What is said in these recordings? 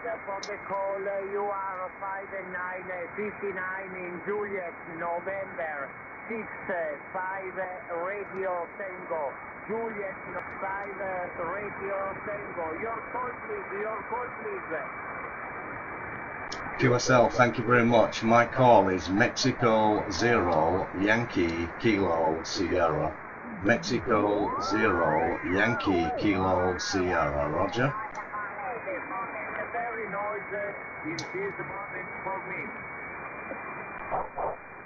for the call. You are 5 and 9, 59 in Juliet, November 6-5 Radio Tango. Juliet 5 Radio Tango. Your call please. QSL, thank you very much. My call is Mexico 0 Yankee Kilo Sierra. Mexico 0 Yankee Kilo Sierra. Roger.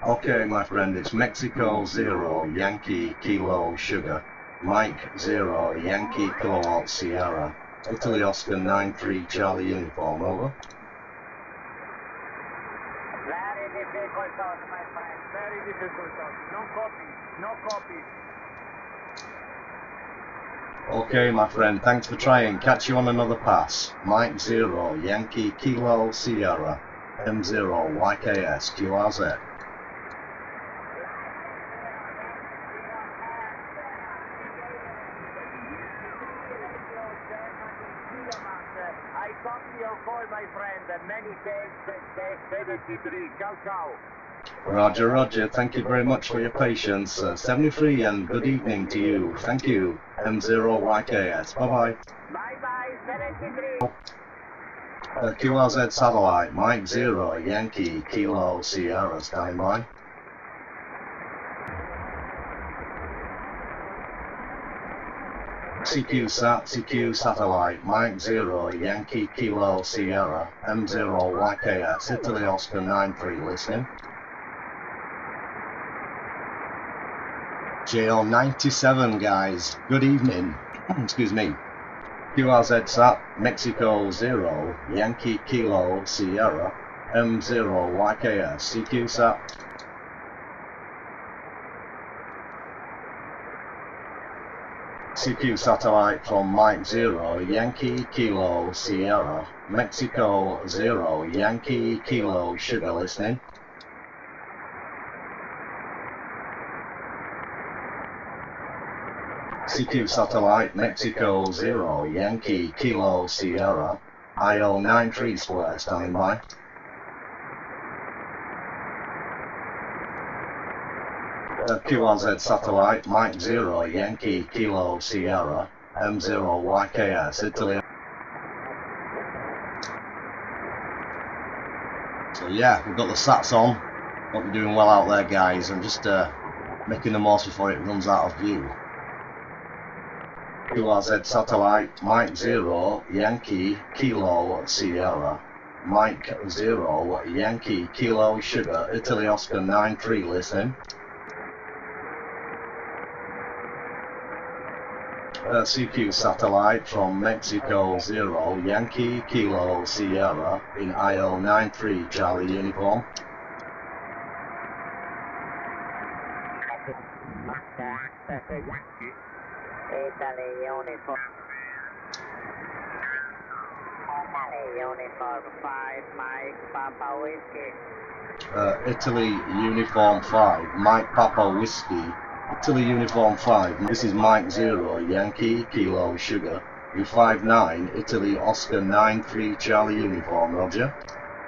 Okay, my friend, it's Mexico 0 Yankee Kilo Sugar. Mike 0 Yankee Kilowatt Sierra. Italy Oscar 9-3 Charlie Uniform, over. Very difficult talk, my friend. Very difficult talk. No copy. Okay, my friend, thanks for trying. Catch you on another pass. Mike 0 Yankee Kilo Sierra. M0YKS QRV. I copy your call, my friend. Many thanks. 73. Ciao. Roger, Roger. Thank you very much for your patience. 73 and good evening to you. Thank you. M0YKS. Bye-bye. Bye-bye, 73. QRZ Satellite. Mike 0 Yankee Kilo Sierra. Stand by. CQ Satellite, Mike 0, Yankee Kilo Sierra, M0YKS, Italy Oscar 9-3, listening. JL97, guys, good evening. Excuse me. QRZ Sat, Mexico 0, Yankee Kilo Sierra, M0YKS, CQ Sat. CQ Satellite from Mike 0, Yankee Kilo Sierra, Mexico 0, Yankee Kilo Sugar, listening. CQ Satellite, Mexico 0, Yankee Kilo Sierra, IO93 square, standing by. QRZ Satellite, Mike 0, Yankee Kilo Sierra, M0YKS, Italy. So yeah, we've got the sats on. Hope you're doing well out there, guys. I'm just making the most before it runs out of view. QRZ Satellite, Mike 0, Yankee Kilo Sierra, Mike 0, Yankee Kilo Sugar, Italy Oscar 9-3, listen. CQ Satellite from Mexico 0, Yankee Kilo Sierra in IO93 Charlie Uniform. Italy Uniform. Italy Uniform 5, Mike Papa Whiskey. Italy Uniform 5, Mike Papa Whiskey. Italy Uniform 5, this is Mike 0, Yankee Kilo Sugar. U59, Italy Oscar 9-3 Charlie Uniform, Roger.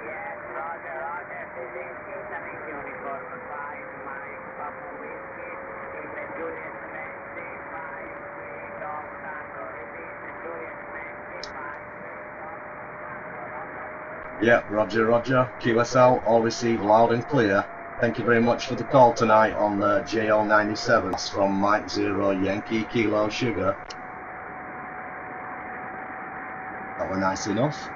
Yes, Roger. This is Italy Uniform 5, Mike Papa Whiskey. In the Juliet Messi 5, Dog Tango. This is Juliet Messi 5, Yeah, Roger. QSL, all received loud and clear. Thank you very much for the call tonight on the JL97. That's from Mike 0, Yankee Kilo Sugar. That were nice enough.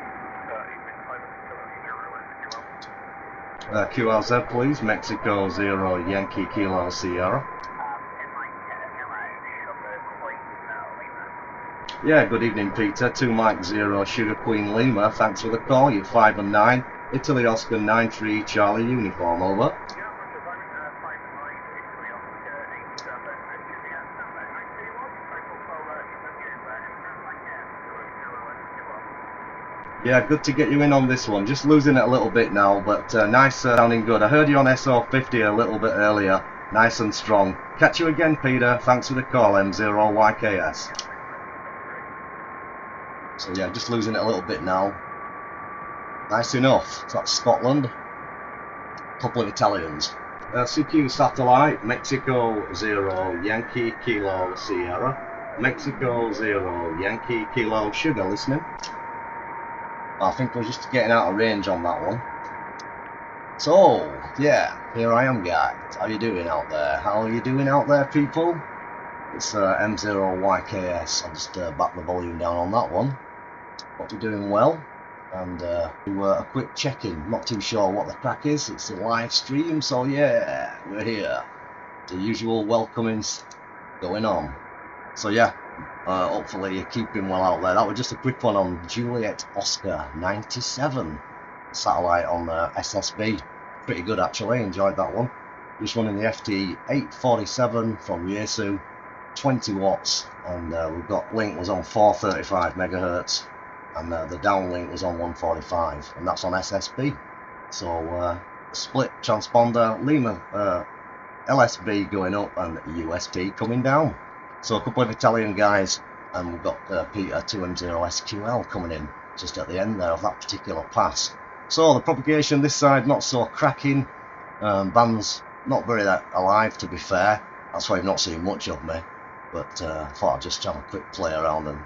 QRZ, please. Mexico 0, Yankee Kilo Sierra. Yeah, good evening, Peter. 2 Mike 0, Sugar Queen Lima. Thanks for the call. You're 5 and 9. Italy Oscar 9-3 Charlie Uniform, over. Yeah, good to get you in on this one. Just losing it a little bit now, but nice sounding good. I heard you on SO50 a little bit earlier. Nice and strong. Catch you again, Peter. Thanks for the call, M0YKS. So yeah, just losing it a little bit now. Nice enough. So that's Scotland. Couple of Italians. CQ satellite, Mexico 0, Yankee Kilo Sierra. Mexico 0, Yankee Kilo Sugar, listening. I think we're just getting out of range on that one. So, yeah, here I am, guys. How you doing out there? How are you doing out there, people? It's M0YKS. I'll just back the volume down on that one. Hope you're doing well. And do a quick check-in. Not too sure what the crack is. It's a live stream, so yeah, we're here. The usual welcomings going on. So yeah, hopefully you're keeping well out there. That was just a quick one on Juliet Oscar 97 satellite on SSB. Pretty good actually, enjoyed that one. Just running the FT 847 from Yaesu, 20 watts, and we've got link was on 435 megahertz, and the downlink was on 145, and that's on SSB. So split transponder, Lima LSB going up and USB coming down. So a couple of Italian guys, and we've got Peter 2M0S QL coming in just at the end there of that particular pass. So the propagation this side not so cracking, band's not very alive to be fair, that's why you've not seen much of me, but I thought I'd just have a quick play around, and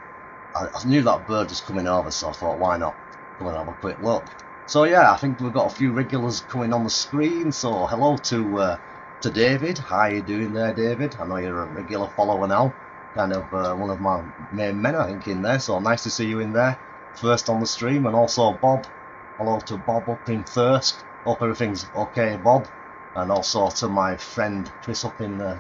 I knew that bird was coming over, so I thought why not come and have a quick look. So yeah, I think we've got a few regulars coming on the screen, so hello to David. How you doing there, David? I know you're a regular follower now, kind of one of my main men I think in there, so nice to see you in there first on the stream. And also Bob, hello to Bob up in Thirsk, hope everything's okay, Bob. And also to my friend Chris up in the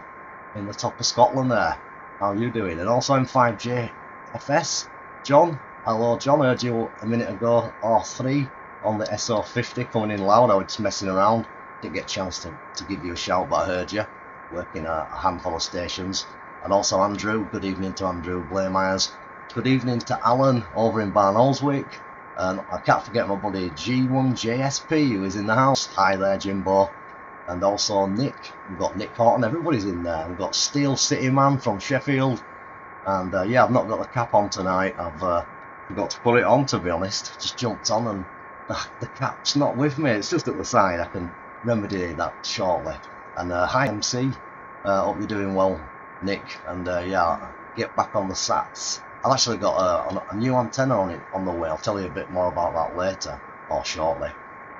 top of Scotland there, how you doing? And also M5JFS, John, hello John, I heard you a minute ago, R3 on the SO50 coming in loud. I was just messing around, didn't get a chance to give you a shout, but I heard you working a handful of stations. And also Andrew, good evening to Andrew Blameyers. Good evening to Alan over in Barnoldswick. And I can't forget my buddy G1JSP who is in the house. Hi there, Jimbo. And also Nick. We've got Nick Horton, everybody's in there. We've got Steel City Man from Sheffield. And yeah, I've not got the cap on tonight. I've forgot to put it on, to be honest. Just jumped on and the cap's not with me. It's just at the side. I can remedy that shortly. And hi MC, hope you're doing well, Nick. And yeah, get back on the sats. I've actually got a new antenna on the way. I'll tell you a bit more about that later or shortly.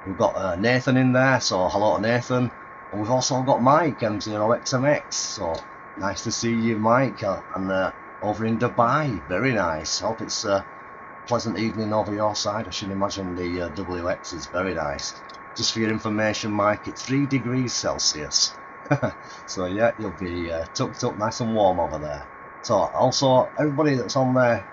We've got Nathan in there, so hello to Nathan. And we've also got Mike, M0YKS. So nice to see you, Mike, and over in Dubai. Very nice. Hope it's a pleasant evening over your side. I should imagine the WX is very nice. Just for your information, Mike, it's 3 degrees Celsius. So yeah, you'll be tucked up nice and warm over there. So also, everybody that's on there,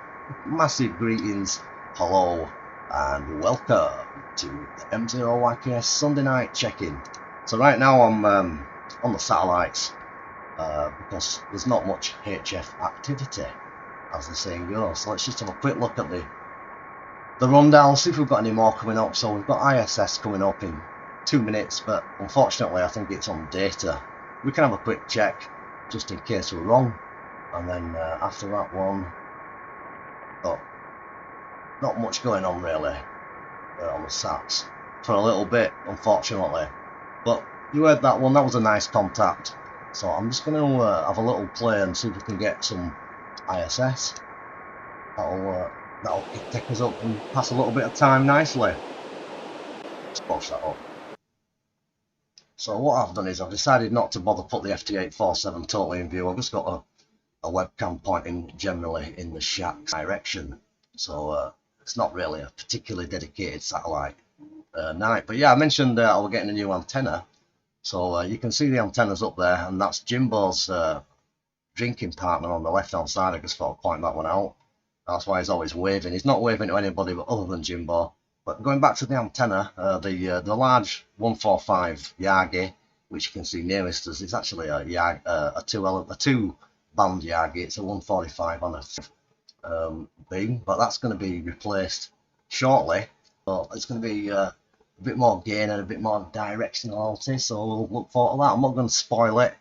massive greetings, hello, and welcome to the M0YKS Sunday night check-in. So right now I'm on the satellites because there's not much HF activity, as the saying goes. So let's just have a quick look at the rundown, see if we've got any more coming up. So we've got ISS coming up in 2 minutes, but unfortunately I think it's on data. We can have a quick check just in case we're wrong, and then after that one, oh, not much going on really on the sats for a little bit, unfortunately. But you heard that one, that was a nice contact. So I'm just going to have a little play and see if we can get some ISS. That'll take us up and pass a little bit of time nicely. Let's push that up. So what I've done is I've decided not to bother put the FT847 totally in view. I've just got a webcam pointing generally in the shack direction. So it's not really a particularly dedicated satellite night. But yeah, I mentioned I was getting a new antenna. So you can see the antennas up there, and that's Jimbo's drinking partner on the left hand side. I just thought I'd point that one out. That's why he's always waving. He's not waving to anybody but other than Jimbo. But going back to the antenna, the large 145 Yagi, which you can see nearest us, is actually a 2-band Yagi. It's a 145 on a beam, but that's going to be replaced shortly. But it's going to be a bit more gain and a bit more directionality, so we'll look forward to that. I'm not going to spoil it.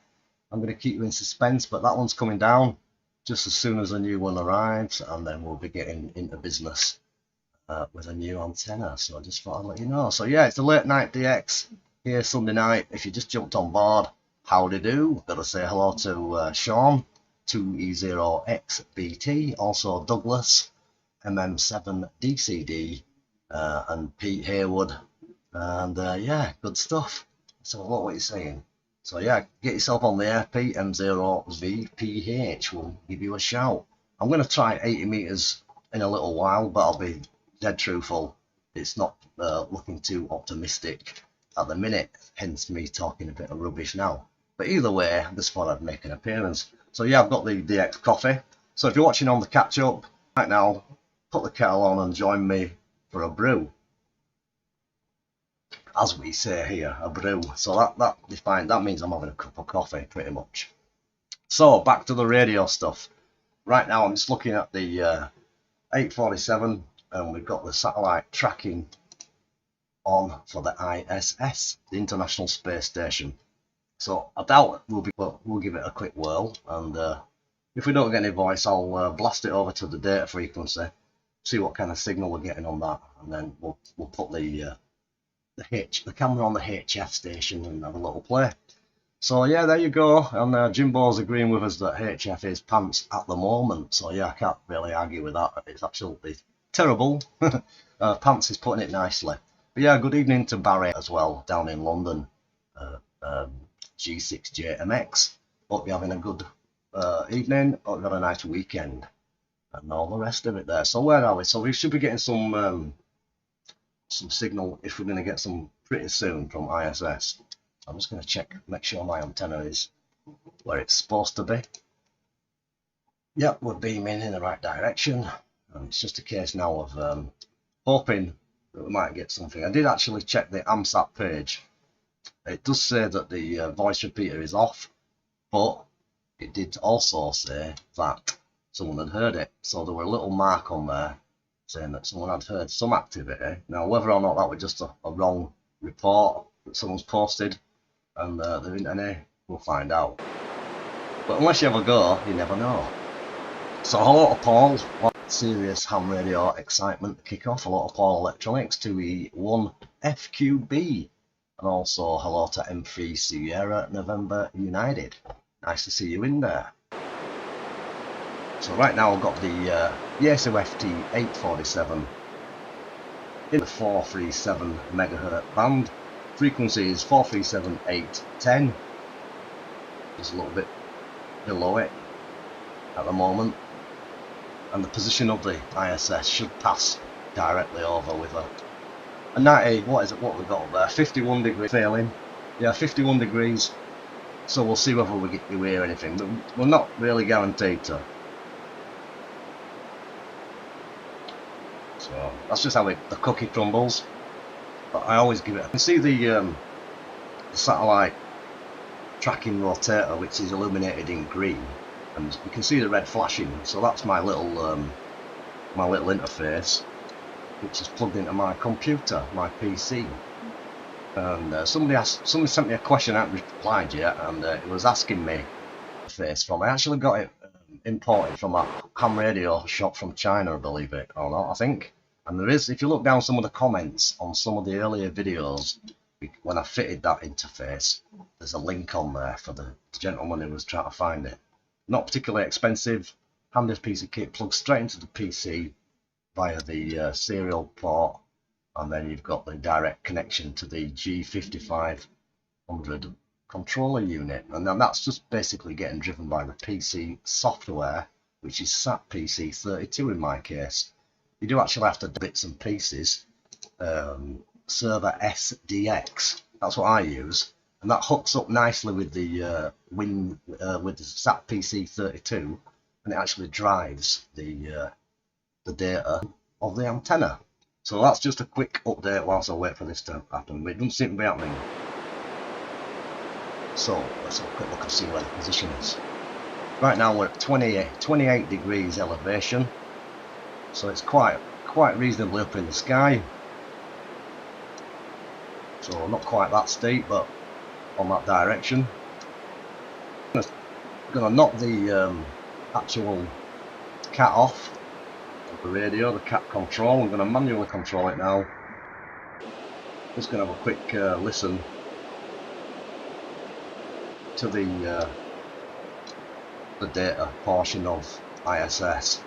I'm going to keep you in suspense, but that one's coming down just as soon as a new one arrives, and then we'll be getting into business. with a new antenna, so I just thought I'd let you know. So yeah, it's the late night DX here Sunday night. If you just jumped on board, howdy do. Gotta say hello to Sean, 2E0XBT, also Douglas, MM7DCD, and Pete Haywood, and yeah, good stuff. So what were you saying? So yeah, get yourself on the air, Pete. M0YKS will give you a shout. I'm going to try 80 meters in a little while, but I'll be dead truthful. It's not looking too optimistic at the minute, hence me talking a bit of rubbish now. But either way, I just thought I'd make an appearance. So yeah, I've got the DX coffee. So if you're watching on the catch up right now, put the kettle on and join me for a brew. As we say here, a brew. So that means I'm having a cup of coffee, pretty much. So back to the radio stuff. Right now I'm just looking at the 847, and we've got the satellite tracking on for the ISS, the International Space Station. So I doubt we'll give it a quick whirl, and if we don't get any voice, I'll blast it over to the data frequency, see what kind of signal we're getting on that, and then we'll put the camera on the HF station and have a little play. So yeah, there you go. And Jimbo's agreeing with us that HF is pants at the moment. So yeah, I can't really argue with that. It's absolutely terrible. Pants is putting it nicely. But yeah, good evening to Barry as well down in London. G6JMX. Hope you're having a good evening. Hope you've had a nice weekend. And all the rest of it there. So where are we? So we should be getting some signal, if we're going to get some pretty soon, from ISS. I'm just going to check, make sure my antenna is where it's supposed to be. Yep, we're beaming in the right direction, and it's just a case now of hoping that we might get something. I did actually check the AMSAT page. It does say that the voice repeater is off, but it did also say that someone had heard it, so there were a little mark on there saying that someone had heard some activity. Now, whether or not that was just a wrong report that someone's posted and there isn't any, we'll find out. But unless you have a go, you never know. So hello to Paul, serious ham radio excitement to kick off. Hello to Paul Electronics, 2E1FQB, and also hello to M3 Sierra November United. Nice to see you in there. So right now I've got the YSOFT 847 in the 437 megahertz band. Frequency is 437.810. Just a little bit below it at the moment. And the position of the ISS should pass directly over with a 90, what we got up there? 51 degree failing. Yeah, 51 degrees. So we'll see whether we hear anything. But we're not really guaranteed to. So that's just how the cookie crumbles. But I always give it. I can see the satellite tracking rotator, which is illuminated in green, and you can see the red flashing. So that's my little interface, which is plugged into my computer, my PC. And somebody sent me a question I haven't replied yet, and it was asking me face from. I actually got it imported from a ham radio shop from China, believe it or not, I think. And there is, if you look down some of the comments on some of the earlier videos, when I fitted that interface, there's a link on there for the gentleman who was trying to find it. Not particularly expensive, handy piece of kit, plugs straight into the PC via the serial port, and then you've got the direct connection to the G5500 controller unit, and then that's just basically getting driven by the PC software, which is SAP PC32 in my case. You do actually have to do bits and pieces. Server SDX, that's what I use, and that hooks up nicely with the with the SAP PC32, and it actually drives the data of the antenna. So that's just a quick update whilst I wait for this to happen. It doesn't seem to be happening. So let's have a quick look and see where the position is. Right now we're at 28 degrees elevation, so it's quite reasonably up in the sky. So not quite that steep, but on that direction. I'm gonna knock the actual cat off The radio, the cap control, I'm going to manually control it now. Just going to have a quick listen to the data portion of ISS.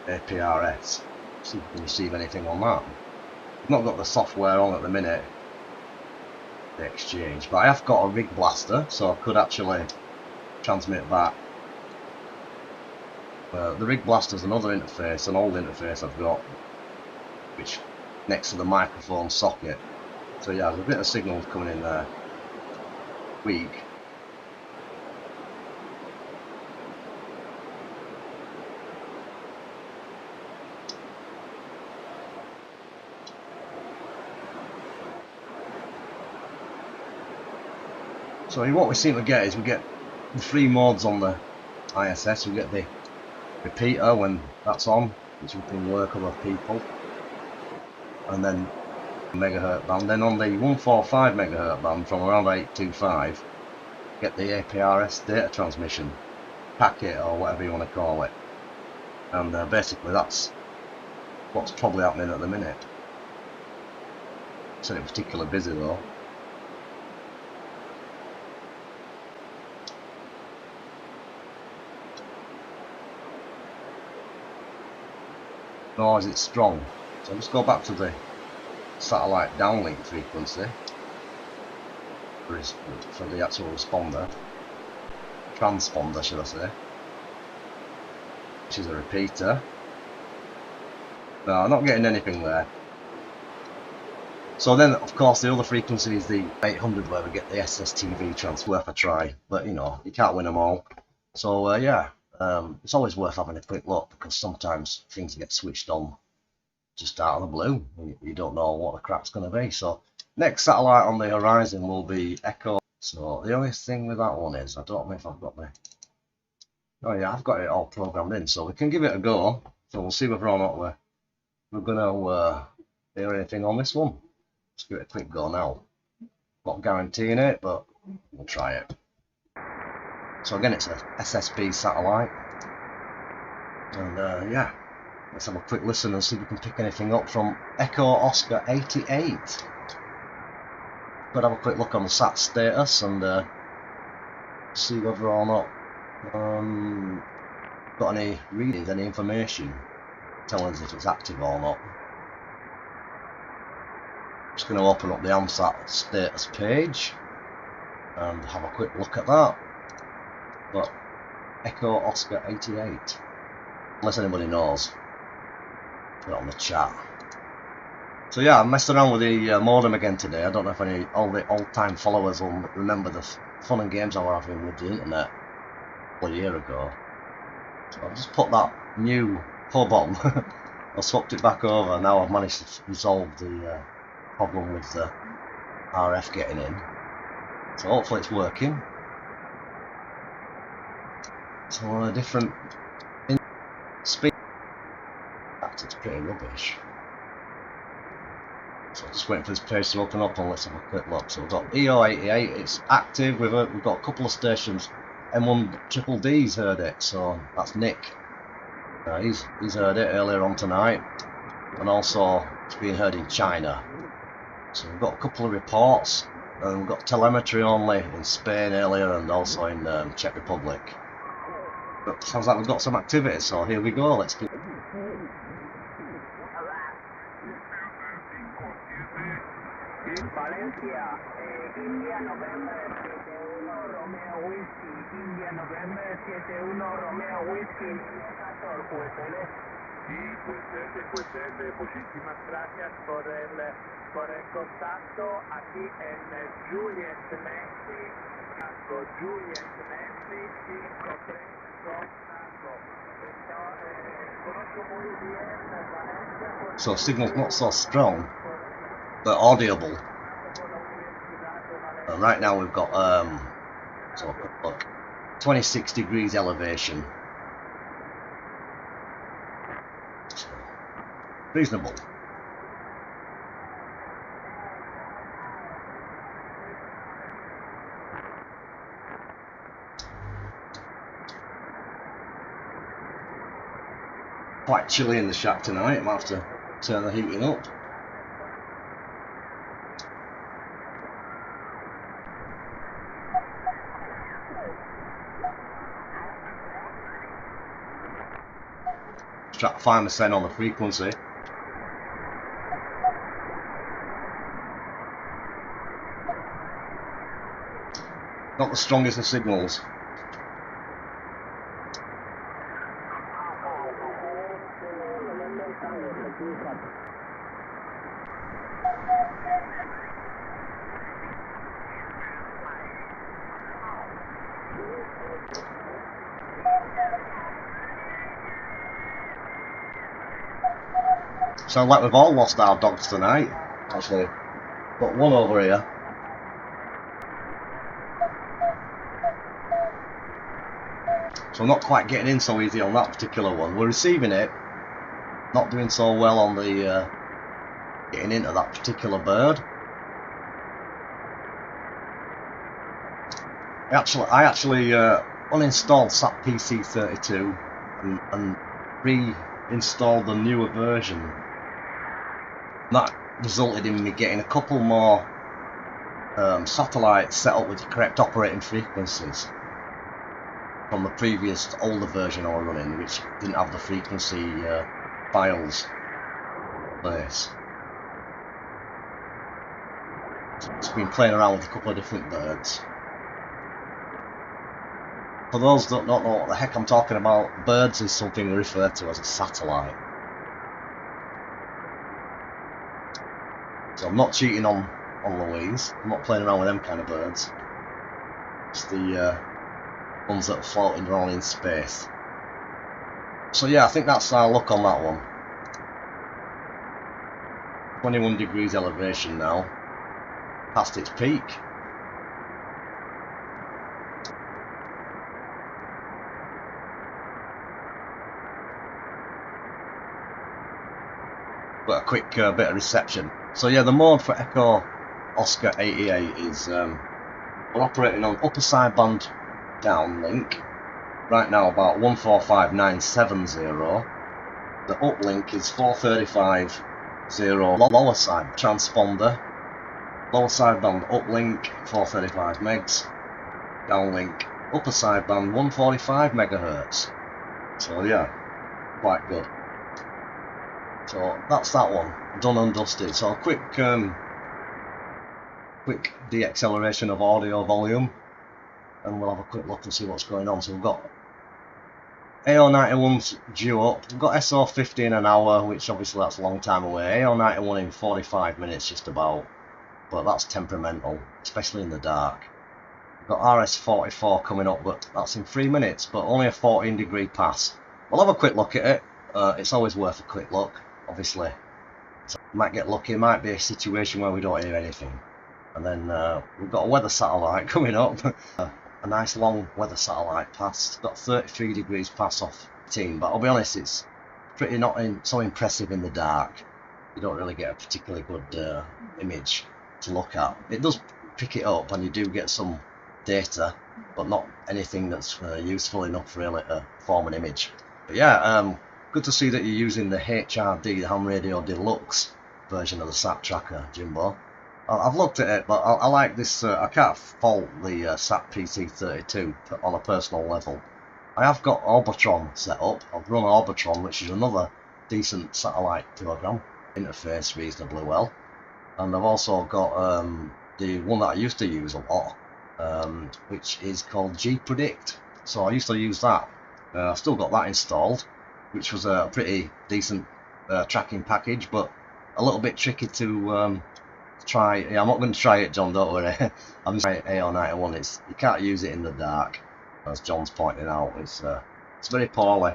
APRS. See if we can receive anything on that. I've not got the software on at the minute, the exchange, but I have got a rig blaster, so I could actually transmit that. The rig blaster is another interface, an old interface I've got, which next to the microphone socket. So yeah, there's a bit of signal coming in there. Weak. So what we seem to get is we get the three modes on the ISS. We get the repeater when that's on, which we can work other people, and then megahertz band. Then on the 145 megahertz band from around 825, get the APRS data transmission packet or whatever you want to call it. And basically that's what's probably happening at the minute. It's not particularly busy though. Nor is it strong. So I'll just go back to the satellite downlink frequency for the actual responder, transponder should I say, which is a repeater. No, I'm not getting anything there. So then of course the other frequency is the 800 where we get the SSTV transfer. Worth a try, but you know, you can't win them all. So yeah, it's always worth having a quick look, because sometimes things get switched on just out of the blue. You don't know what the crap's going to be. So next satellite on the horizon will be Echo. So the only thing with that one is I don't know if I've got the... Oh yeah, I've got it all programmed in, so we can give it a go. So we'll see whether or not we're going to hear anything on this one. Let's give it a quick go now. Not guaranteeing it, but we'll try it. So again, it's a SSB satellite, and yeah, let's have a quick listen and see if we can pick anything up from Echo Oscar 88. But have a quick look on the sat status and see whether or not got any readings, any information telling us if it's active or not. Just going to open up the AMSAT status page and have a quick look at that. But Echo Oscar 88, unless anybody knows, put it on the chat. So yeah, I messed around with the modem again today. I don't know if all the old-time followers will remember the fun and games I was having with the internet a couple of years ago. So I've just put that new hub on. I swapped it back over, and now I've managed to resolve the problem with the RF getting in. So hopefully it's working. So on a different speed, it's pretty rubbish. So just waiting for this page to open up and let's have a quick look. So we've got EO88, it's active. We've got a couple of stations. M1YKS heard it, so that's Nick. He's heard it earlier on tonight, and also it's being heard in China. So we've got a couple of reports, and we've got telemetry only in Spain earlier and also in Czech Republic. But sounds like we've got some activity, so here we go. Let's keep. Valencia, India November 71 Romeo Whiskey, India November 71 Romeo Whiskey, QSL. Sí, QSL, muchísimas gracias por el contacto aquí en Juliet Messi, Juliet Messi 53 Contact. Conozco muy bien Valencia. So signal's not so strong, but audible. Right now we've got so look, 26 degrees elevation. Reasonable. quite chilly in the shack tonight. I might have to turn the heating up. Try to find the send on the frequency. Not the strongest of signals. Sound like we've all lost our dogs tonight. Actually, got one over here. So I'm not quite getting in so easy on that particular one. We're receiving it, not doing so well on the getting into that particular bird. I actually uninstalled SAP PC32 and reinstalled the newer version. That resulted in me getting a couple more satellites set up with the correct operating frequencies from the previous older version I was running, which didn't have the frequency files in place. Just been playing around with a couple of different birds. For those that don't know what the heck I'm talking about, birds is something we refer to as a satellite. So I'm not cheating on Louise. I'm not playing around with them kind of birds. It's the ones that are floating around in space. So yeah, I think that's our look on that one. 21 degrees elevation now, past its peak. But a quick bit of reception. So yeah, the mode for Echo Oscar 88 is we're operating on upper sideband downlink. Right now about 145970. The uplink is 435.0. Lower side transponder. Lower sideband uplink 435 megs. Downlink upper sideband 145 megahertz. So yeah, quite good. So that's that one, done and dusted. So quick deacceleration of audio volume, and we'll have a quick look and see what's going on. So we've got AO91's due up, we've got SO50 in an hour, which obviously that's a long time away. AO91 in 45 minutes just about, but that's temperamental, especially in the dark. We've got RS44 coming up, but that's in 3 minutes, but only a 14-degree pass. We'll have a quick look at it. It's always worth a quick look, obviously. So we might get lucky, it might be a situation where we don't hear anything. And then we've got a weather satellite coming up. A nice long weather satellite pass. It's got 33 degrees pass off team, but I'll be honest, it's pretty not so impressive in the dark. You don't really get a particularly good image to look at. It does pick it up and you do get some data, but not anything that's useful enough really to form an image. But yeah, good to see that you're using the HRD, the Ham Radio Deluxe version of the SAT tracker, Jimbo. I've looked at it, but I like this. I can't fault the SAT PC32 on a personal level. I have got Orbitron set up. I've run Orbitron, which is another decent satellite program, interface reasonably well. And I've also got the one that I used to use a lot, which is called GPredict. So I used to use that. I've still got that installed, which was a pretty decent tracking package, but a little bit tricky to try. Yeah, I'm not going to try it, John, don't worry. I'm just trying AO91. You can't use it in the dark, as John's pointing out. It's very poorly.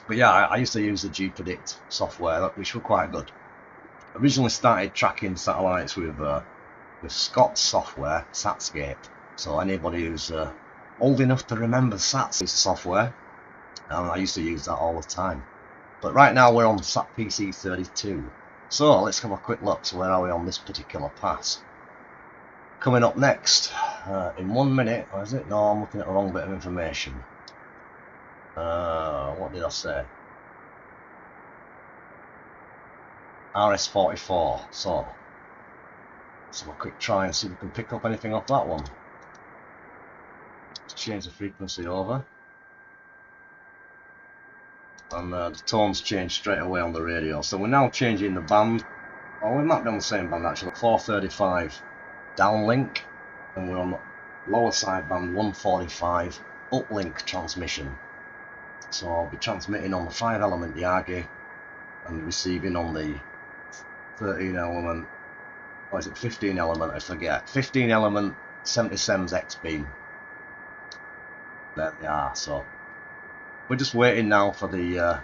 But yeah, I used to use the GPredict software, which were quite good. Originally started tracking satellites with Scott's software, Satscape. So anybody who's old enough to remember Sats software, I used to use that all the time. But right now we're on SAT PC32. So let's have a quick look. So where are we on this particular pass? Coming up next in 1 minute, or is it? No, I'm looking at the wrong bit of information. What did I say? RS44. So let's have a quick try and see if we can pick up anything off that one. Let's change the frequency over. And the tone's changed straight away on the radio. So we're now changing the band. Oh, we might be on the same band actually. 435 downlink, and we're on the lower side band 145 uplink transmission. So I'll be transmitting on the 5 element Yagi and receiving on the 13 element, or is it 15 element, I forget. 15 element 77's X-beam. There they are. So we're just waiting now for the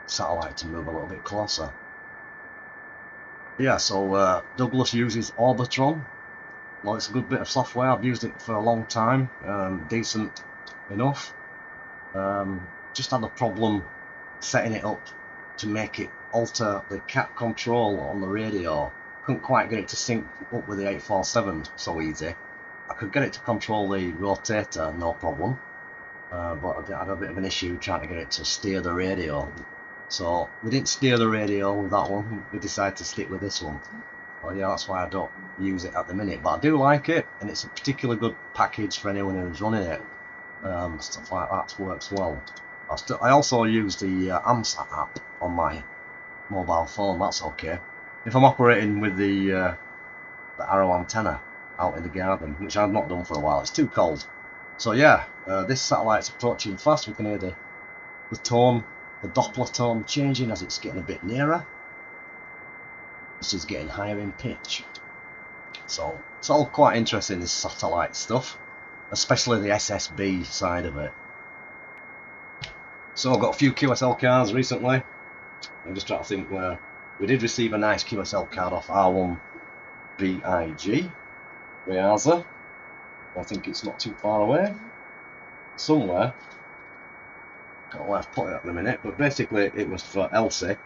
satellite to move a little bit closer. Yeah, so Douglas uses Orbitron. Well, it's a good bit of software. I've used it for a long time. Decent enough. Just had a problem setting it up to make it alter the cat control on the radio. Couldn't quite get it to sync up with the 847 so easy. I could get it to control the rotator, no problem. But I had a bit of an issue trying to get it to steer the radio. So we didn't steer the radio with that one, we decided to stick with this one. Well, yeah, that's why I don't use it at the minute, but I do like it, and it's a particularly good package for anyone who's running it. Stuff like that works well. I also use the AMSAT app on my mobile phone, that's okay. If I'm operating with the arrow antenna out in the garden, which I've not done for a while, it's too cold. So yeah, this satellite's approaching fast. We can hear the tone, the Doppler tone changing as it's getting a bit nearer. This is getting higher in pitch. So it's all quite interesting, this satellite stuff, especially the SSB side of it. So I've got a few QSL cards recently. I'm just trying to think where we did receive a nice QSL card off R1VIG. Riaza. I think it's not too far away. Somewhere. Don't know where I've put it at the minute, but basically it was for Elsie.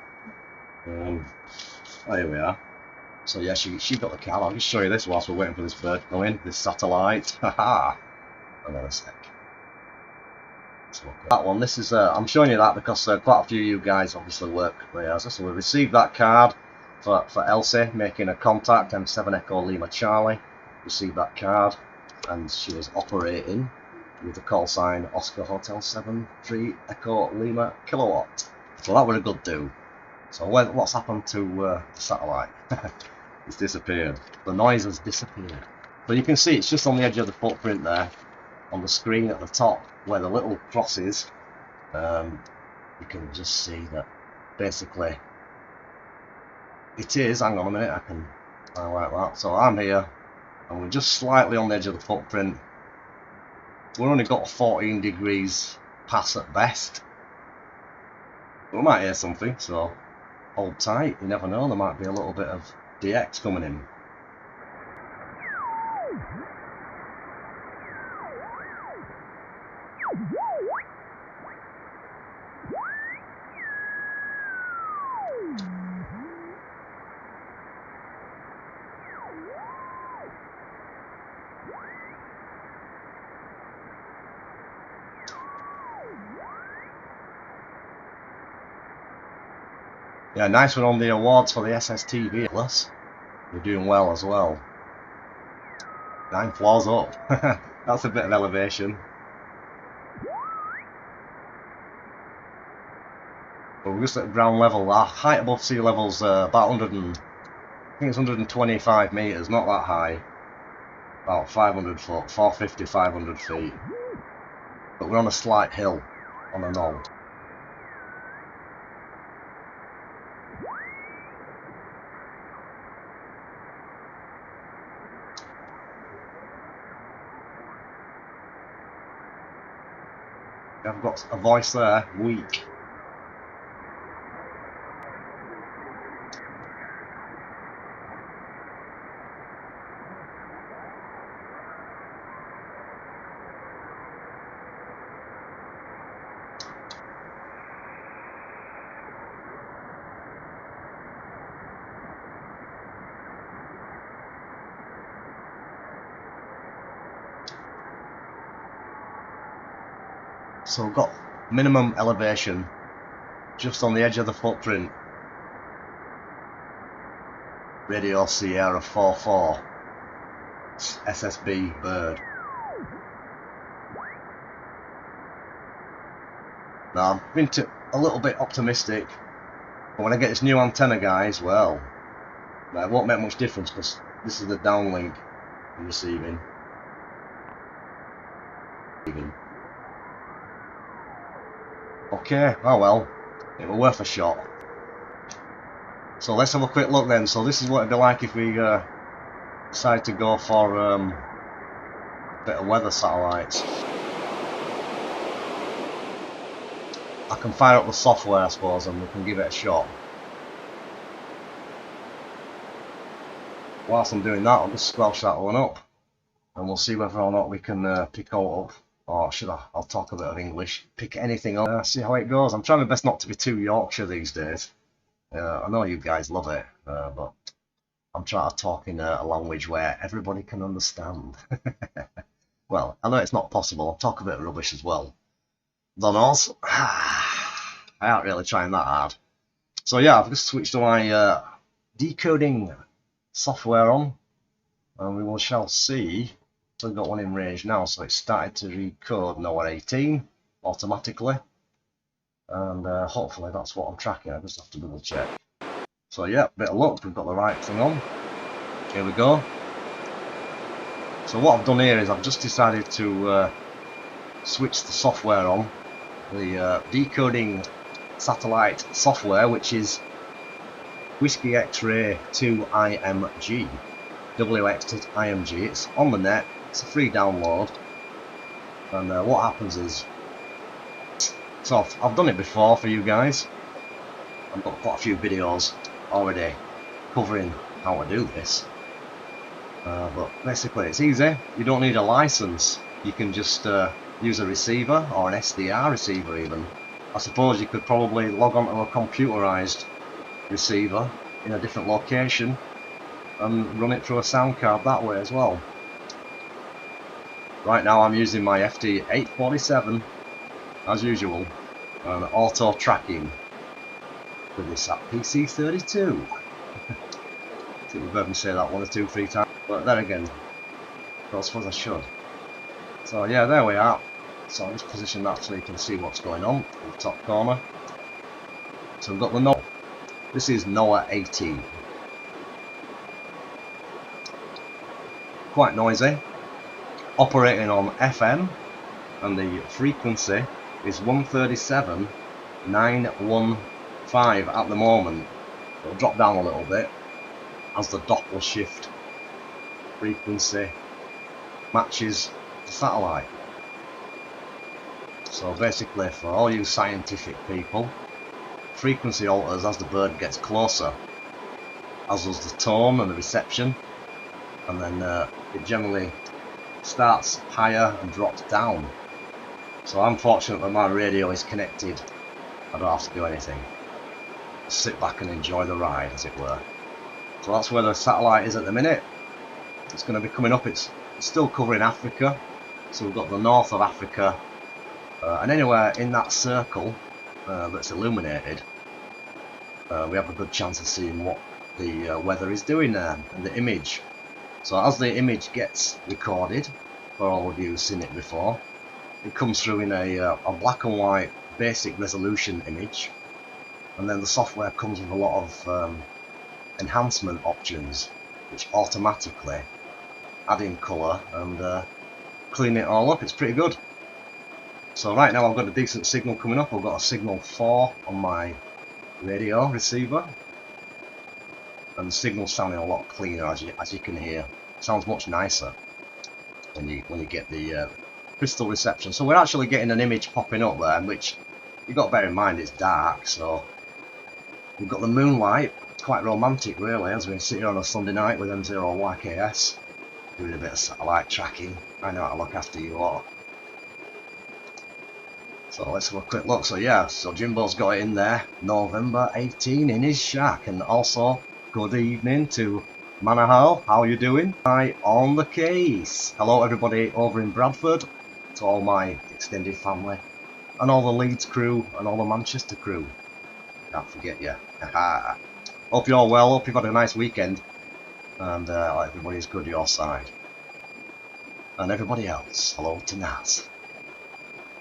There we are. So yeah, she got the card. I'll just show you this whilst we're waiting for this bird to go in. This satellite. Haha. Hang on a sec. Let's look at that one. This is I'm showing you that because quite a few of you guys obviously work Riaza. So we received that card for Elsie making a contact. M7 Echo Lima Charlie. Received that card, and she was operating with the call sign Oscar Hotel 73 Echo Lima Kilowatt. So that was a good do. So what's happened to the satellite? It's disappeared. The noise has disappeared. But you can see it's just on the edge of the footprint there, on the screen at the top where the little cross is. You can just see that basically it is. Hang on a minute, I can highlight that. So I'm here, and we're just slightly on the edge of the footprint. We've only got 14 degrees pass at best. We might hear something, so hold tight. You never know, there might be a little bit of DX coming in. Yeah, nice one on the awards for the SSTV Plus. We're doing well as well. 9 floors up. That's a bit of elevation. But we're just at ground level. Our height above sea level's about 100 and, I think it's 125 metres, not that high. About 500 foot, 450, 500 feet. But we're on a slight hill on a knoll. I've got a voice there, weak. So we've got minimum elevation just on the edge of the footprint. Radio Sierra 44 SSB bird. Now I've been a little bit optimistic, but when I get this new antenna, guys, well, it won't make much difference because this is the downlink I'm receiving. Okay, oh well, it was worth a shot. So let's have a quick look then. So this is what it'd be like if we decide to go for a bit of weather satellites. I can fire up the software, I suppose, and we can give it a shot. Whilst I'm doing that, I'll just squelch that one up, and we'll see whether or not we can pick all up. Or should I? I'll talk a bit of English. Pick anything up. See how it goes. I'm trying my best not to be too Yorkshire these days. I know you guys love it, but I'm trying to talk in a language where everybody can understand. Well, I know it's not possible. I'll talk a bit of rubbish as well. Donos. I aren't really trying that hard. So yeah, I've just switched to my decoding software on, and we shall see. So I've got one in range now, so it's started to recode NOAA 18 automatically, and hopefully that's what I'm tracking. I just have to double check. So yeah, bit of luck, we've got the right thing on. Here we go. So what I've done here is I've just decided to switch the software on, the decoding satellite software, which is Whiskey X-Ray 2 IMG, WX to IMG. It's on the net. It's a free download, and what happens is, so I've done it before for you guys. I've got quite a few videos already covering how to do this, but basically it's easy. You don't need a license. You can just use a receiver or an SDR receiver even. I suppose you could probably log onto a computerized receiver in a different location and run it through a sound card that way as well. Right now I'm using my FT847 as usual, and auto tracking with this at PC32. I think we've heard me say that 1 or 2 or 3 times, but then again, I suppose I should. So yeah, there we are. So I'll just position that so you can see what's going on in the top corner. So we've got the NOAA. This is NOAA 18. Quite noisy. Operating on FM, and the frequency is 137.915 at the moment. It'll drop down a little bit as the Doppler shift frequency matches the satellite. So basically, for all you scientific people, frequency alters as the bird gets closer, as does the tone and the reception, and then it generally starts higher and drops down. So I'm fortunate that my radio is connected. I don't have to do anything. Just sit back and enjoy the ride, as it were. So that's where the satellite is at the minute. It's going to be coming up. It's still covering Africa. So we've got the north of Africa, and anywhere in that circle that's illuminated, we have a good chance of seeing what the weather is doing there, and the image. So as the image gets recorded, for all of you who've seen it before, it comes through in a black and white basic resolution image, and then the software comes with a lot of enhancement options which automatically add in colour and clean it all up. It's pretty good. So right now I've got a decent signal coming up. I've got a signal 4 on my radio receiver, and the signal's sounding a lot cleaner, as you can hear. It sounds much nicer when you get the crystal reception. So we're actually getting an image popping up there, which you've got to bear in mind it's dark, so we've got the moonlight. Quite romantic really, as we sit here on a Sunday night with M0YKS doing a bit of satellite tracking. I know how to look after you all. So let's have a quick look. So yeah, so Jimbo's got it in there, November 18 in his shack. And also good evening to Manahal, how you doing? Hi, on the case. Hello everybody over in Bradford, to all my extended family. and all the Leeds crew and all the Manchester crew. Can't forget you. Hope you're all well, hope you've had a nice weekend, and everybody's good your side. And everybody else, hello to Naz.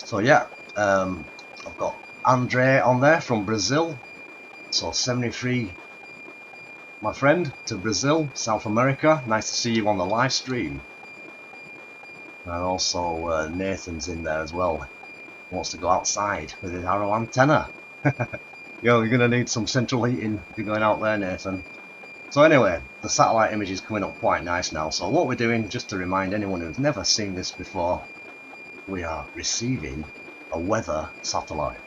So yeah, I've got Andre on there from Brazil, so 73, my friend, to Brazil, South America. Nice to see you on the live stream. And also Nathan's in there as well. Wants to go outside with his arrow antenna. Yo, you're gonna need some central heating if you're going out there, Nathan. So anyway, the satellite image is coming up quite nice now. So what we're doing, just to remind anyone who's never seen this before, we are receiving a weather satellite,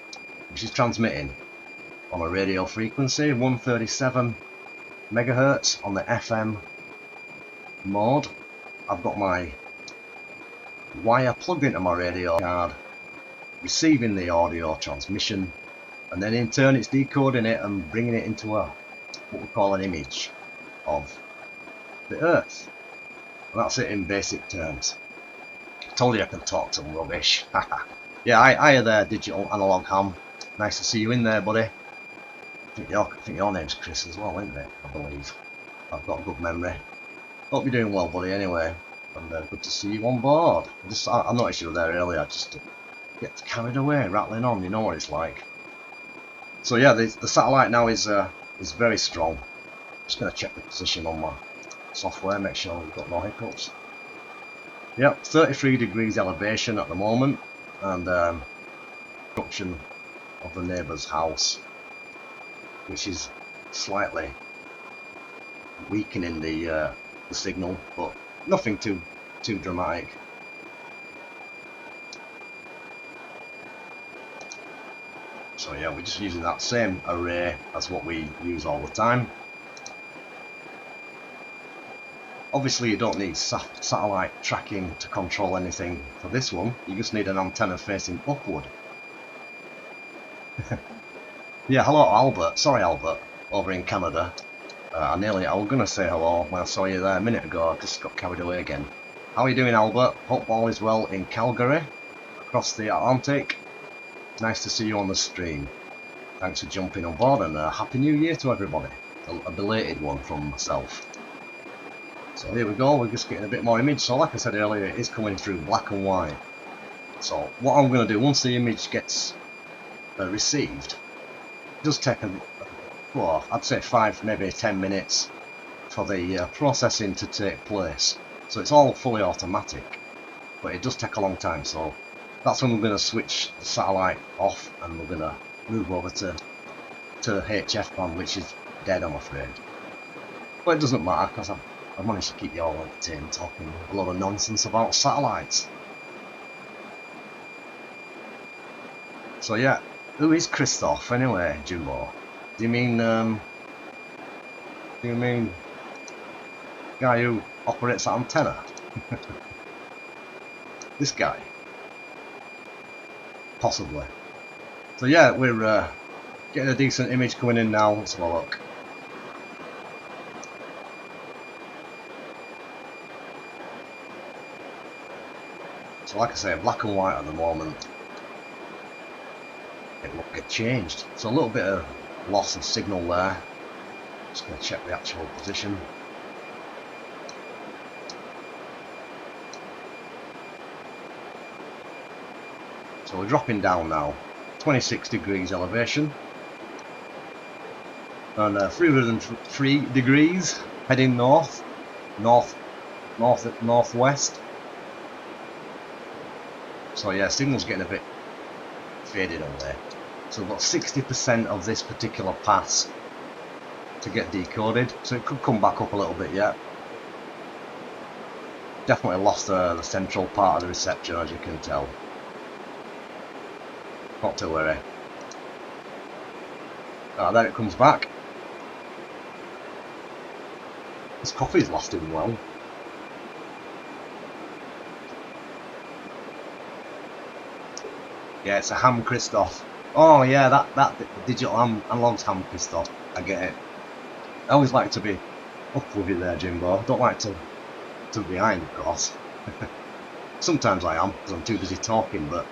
which is transmitting on a radio frequency 137 megahertz on the FM mode. I've got my wire plugged into my radio card, receiving the audio transmission, and then in turn it's decoding it and bringing it into a what we call an image of the Earth. And that's it in basic terms. I told you I can talk some rubbish. Yeah, hiya there, digital analog ham. Nice to see you in there, buddy. I think your name's Chris as well, isn't it? I believe. I've got a good memory. Hope you're doing well, buddy, anyway. And good to see you on board. I noticed you were there earlier, just to get carried away, rattling on, you know what it's like. So yeah, the satellite now is very strong. Just going to check the position on my software, make sure we've got no hiccups. Yep, 33 degrees elevation at the moment, and construction of the neighbour's house, which is slightly weakening the signal, but nothing too dramatic. So yeah, we're just using that same array as what we use all the time. Obviously you don't need satellite tracking to control anything for this one, you just need an antenna facing upward. Yeah, hello Albert, sorry Albert, over in Canada. I was going to say hello when I saw you there a minute ago, I just got carried away again. How are you doing, Albert? Hope all is well in Calgary, across the Atlantic. Nice to see you on the stream. Thanks for jumping on board, and Happy New Year to everybody. A belated one from myself. So here we go, we're just getting a bit more image. So like I said earlier, it is coming through black and white. So what I'm going to do, once the image gets received, it does take well, I'd say 5, maybe 10 minutes for the processing to take place. So it's all fully automatic, but it does take a long time. So that's when we're going to switch the satellite off, and we're going to move over to HF band, which is dead, I'm afraid. But it doesn't matter, because I've managed to keep you all entertained talking a lot of nonsense about satellites. So yeah, who is Christoph anyway, Jumbo? Do you mean guy who operates that antenna? This guy? Possibly. So yeah, we're getting a decent image coming in now. Let's have a look. So like I say, black and white at the moment. It will get changed. So a little bit of loss of signal there. Just going to check the actual position. So we're dropping down now, 26 degrees elevation, and 303 degrees, heading northwest. So yeah, signal's getting a bit faded on there. So we've got 60% of this particular pass to get decoded, so it could come back up a little bit yet. Definitely lost the central part of the reception, as you can tell. Not to worry. There it comes back. This coffee's lasting well. Yeah, it's a ham Christoph. Oh yeah, that digital analog's ham Christoph. I get it. I always like to be up with you there, Jimbo. Don't like to be behind, of course. Sometimes I am, because I'm too busy talking, but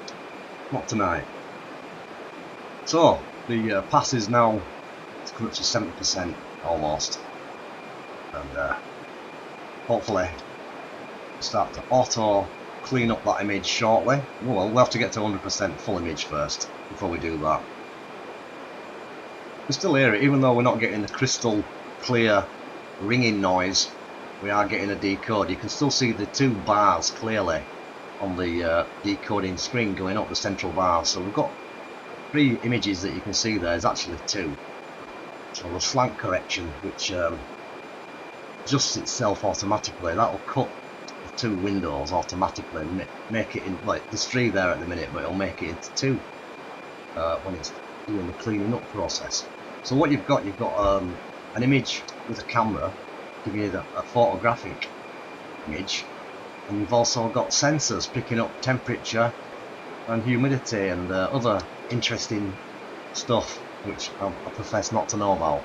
not tonight. So the pass is now, it's coming up to 70% almost, and hopefully start to auto clean up that image shortly. Well, we'll have to get to 100% full image first before we do that. We still hear it, even though we're not getting the crystal clear ringing noise. We are getting a decode. You can still see the two bars clearly on the decoding screen going up the central bar. So we've got 3 images that you can see there. There's actually 2. So the slant correction, which adjusts itself automatically, that will cut the 2 windows automatically and make it in, like there's 3 there at the minute, but it'll make it into 2 when it's doing the cleaning up process. So what you've got an image with a camera giving you a photographic image, and you've also got sensors picking up temperature and humidity and other interesting stuff which I profess not to know about.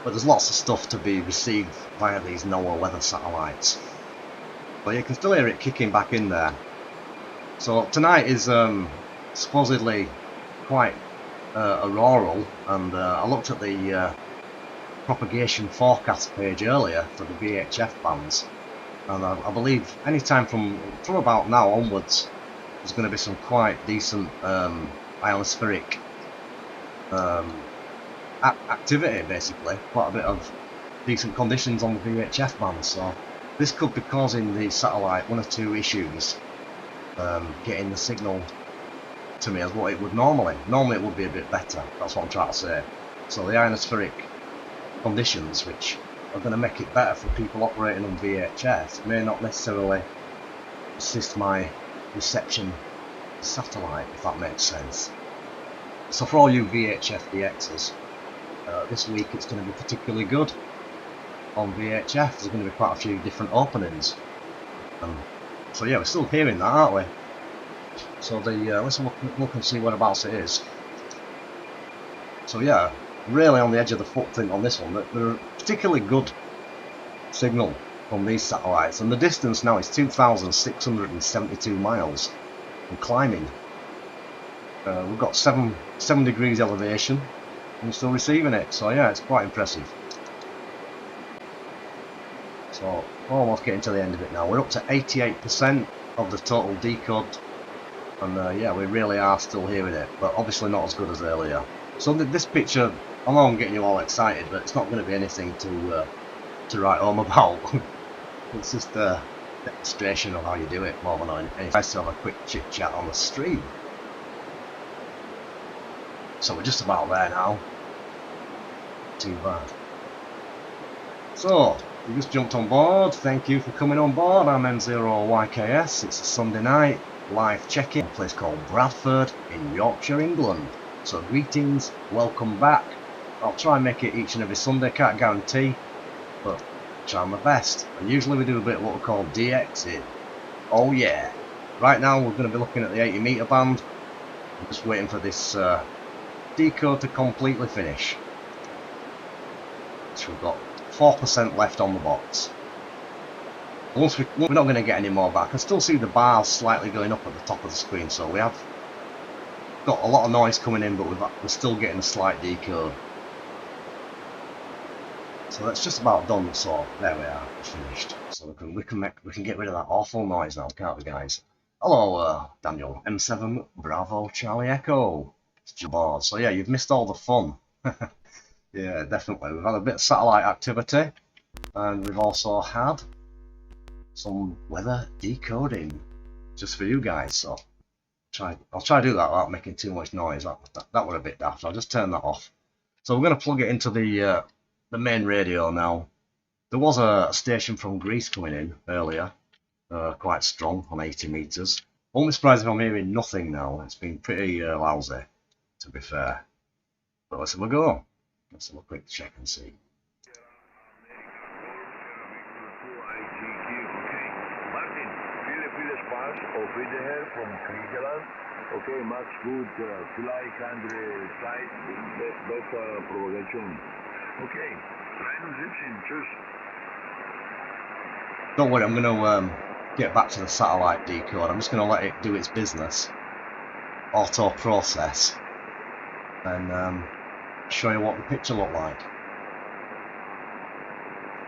But there's lots of stuff to be received via these NOAA weather satellites. But you can still hear it kicking back in there. So tonight is supposedly quite auroral, and I looked at the propagation forecast page earlier for the VHF bands, and I believe any time from about now onwards there's going to be some quite decent ionospheric activity, basically quite a bit of decent conditions on the VHF bands. So this could be causing the satellite 1 or 2 issues getting the signal to me as what it would normally. Normally it would be a bit better, that's what I'm trying to say. So the ionospheric conditions, which are going to make it better for people operating on VHF, may not necessarily assist my reception satellite, if that makes sense. So for all you VHF DXs, this week it's going to be particularly good on VHF. There's going to be quite a few different openings, so yeah, we're still hearing that, aren't we? So let's look and see whereabouts it is. So yeah, really on the edge of the footprint on this one. They're a particularly good signal from these satellites, and the distance now is 2,672 miles and climbing. We've got 7 degrees elevation and we're still receiving it, so yeah, it's quite impressive. So almost getting to the end of it now. We're up to 88% of the total decode, and yeah, we really are still hearing it, but obviously not as good as earlier. So this picture, I know I'm getting you all excited, but it's not going to be anything to write home about. It's just a demonstration of how you do it more than anything. Nice to have a quick chit chat on the stream. So we're just about there now. Too bad. So you just jumped on board. Thank you for coming on board. I'm M0YKS. It's a Sunday night live check-in, a place called Bradford in Yorkshire, England. So greetings, welcome back. I'll try and make it each and every Sunday, can't guarantee, but try my best. And usually we do a bit of what we call DXing. Oh yeah. Right now we're going to be looking at the 80 meter band. I'm just waiting for this decode to completely finish. So we've got 4% left on the box. Once we're not going to get any more, but I can still see the bars slightly going up at the top of the screen, so we have got a lot of noise coming in, but we're still getting a slight decode. So that's just about done. So there we are, finished. So we can get rid of that awful noise now, can't we, guys? Hello, Daniel. M7 Bravo Charlie Echo. It's your board. So yeah, you've missed all the fun. Yeah, definitely. We've had a bit of satellite activity, and we've also had some weather decoding just for you guys. So I'll try to do that without making too much noise. That were a bit daft. I'll just turn that off. So we're going to plug it into the main radio now. There was a station from Greece coming in earlier, quite strong on 80 meters. Won't be surprised if I'm hearing nothing now. It's been pretty lousy, to be fair. But let's have a go. Let's have a quick check and see. From Cleveland. Okay, Max Good, fly 100 side, best propagation. Okay, choose. Don't worry, I'm going to get back to the satellite decode. I'm just going to let it do its business. Auto process. and show you what the picture looked like.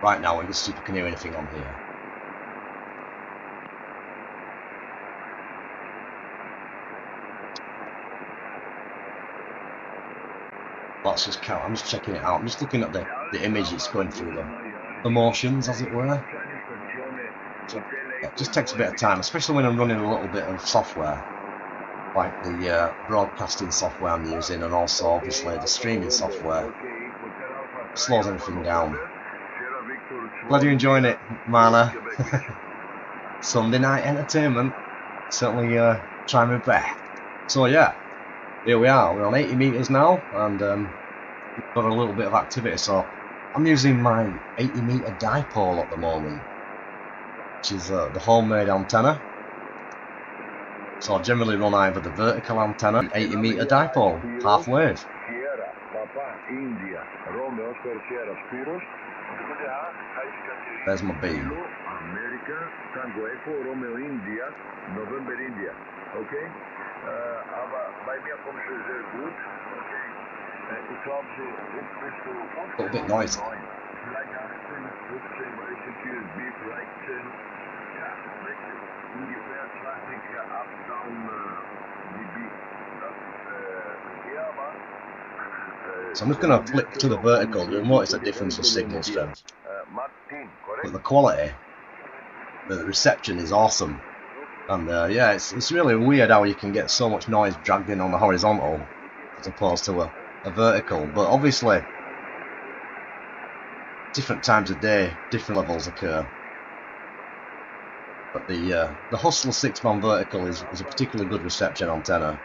Right now, we're just see if we can hear anything on here. Let's just count. I'm just checking it out. I'm just looking at the image it's going through, the motions, as it were. So it just takes a bit of time, especially when I'm running a little bit of software, like the broadcasting software I'm using, and also obviously the streaming software. It slows everything down. Glad you're enjoying it, Mana. Sunday night entertainment. Certainly trying my best. So yeah, here we are. We're on 80 meters now, and we've got a little bit of activity. So I'm using my 80 meter dipole at the moment, which is the homemade antenna. So I generally run either the vertical antenna, 80 meter dipole, half wave. There's my beam. America, Tango Echo, Romeo India, November India. Okay? Aber bei mir kommt es sehr gut. Okay? Ich glaube, A little bit noisy. Vielleicht 18, 15, weil ich hier vielleicht ja, ungefähr 20 up, down dB. Das ja, aber So I'm just going to flip to the vertical. You'll notice a difference in signal strength. But the quality, the reception is awesome. And yeah, it's really weird how you can get so much noise dragged in on the horizontal as opposed to a vertical. But obviously, different times of day, different levels occur. But the Hustler 6-man vertical is a particularly good reception antenna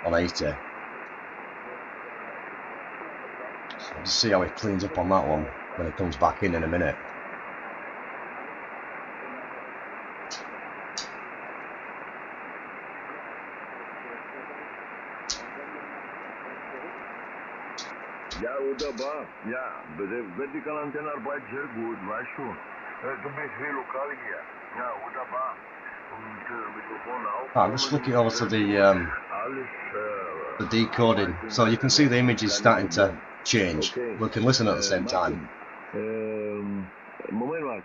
on 80. So we'll just see how it cleans up on that one when it comes back in a minute. Ja, wunderbar. Ja, de vertical antenna arbeitet sehr gut, weißt du. Du bist wie lokal hier. Ja, wunderbar. Und Mikrofon auch. I'll just flick it over to the decoding, so you can see the image is starting to change. We can listen at the same time.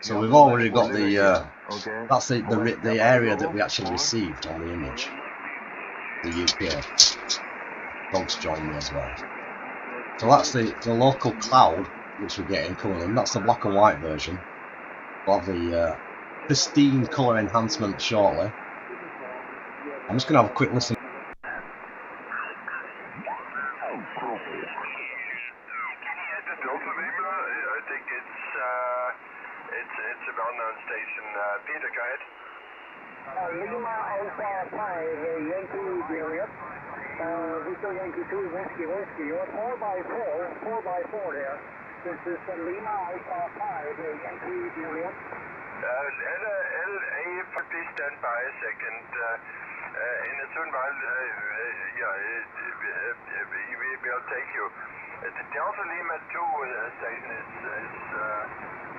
So we've already got the that's the area that we actually received on the image. The UK. Dogs join me as well. So that's the local cloud which we're getting coming in. That's the black and white version. We'll have the pristine colour enhancement shortly. I'm just going to have a quick listen. It's a well-known station. Peter, go ahead. Lima Alpha 5, Yankee Juliet. Victor Yankee 2, Whiskey Whiskey. You're 4x4 here. This is Lima Alpha 5, Yankee Juliet. LA, please stand by a second. In a soon while, we'll take you. The Delta Lima 2 station is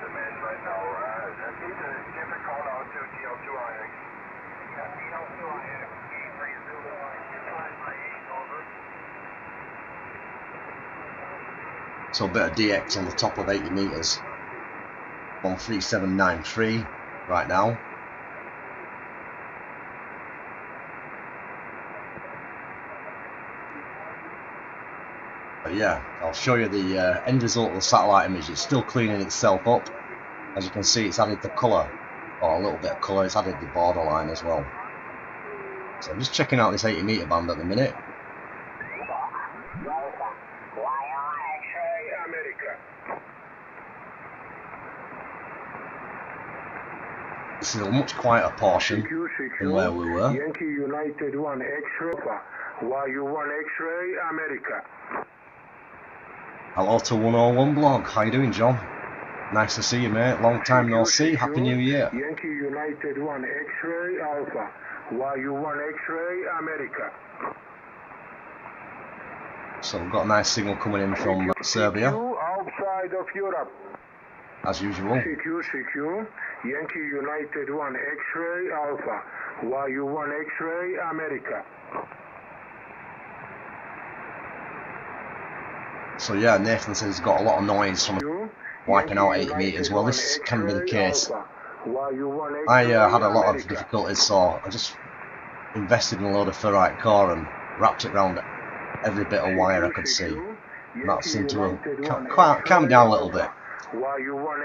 the man right now. Peter, give a call out to DL2IX. Yeah, DL2IX. 305 over. So a bit of DX on the top of 80 meters. 13793 right now. But yeah, I'll show you the end result of the satellite image. It's still cleaning itself up. As you can see, it's added the colour, or a little bit of colour. It's added the borderline as well. So I'm just checking out this 80 meter band at the minute. This is a much quieter portion than where we were. Yankee United 1 X-ray, YU1 X-ray, America. Hello to 101 blog. How you doing, John? Nice to see you, mate. Long time no see. Happy New Year. Yankee United 1 X-ray Alpha, YU1 X-ray, America. So we've got a nice signal coming in from Serbia. Outside of Europe. As usual. CQ, Yankee United 1 X-ray Alpha, YU1 X-ray, America. So yeah, Nathan says he's got a lot of noise from wiping out 80 meters. Well, this can be the case. I had a lot of difficulties, so I just invested in a load of ferrite core and wrapped it around every bit of wire I could see. And that seemed to have calmed down a little bit.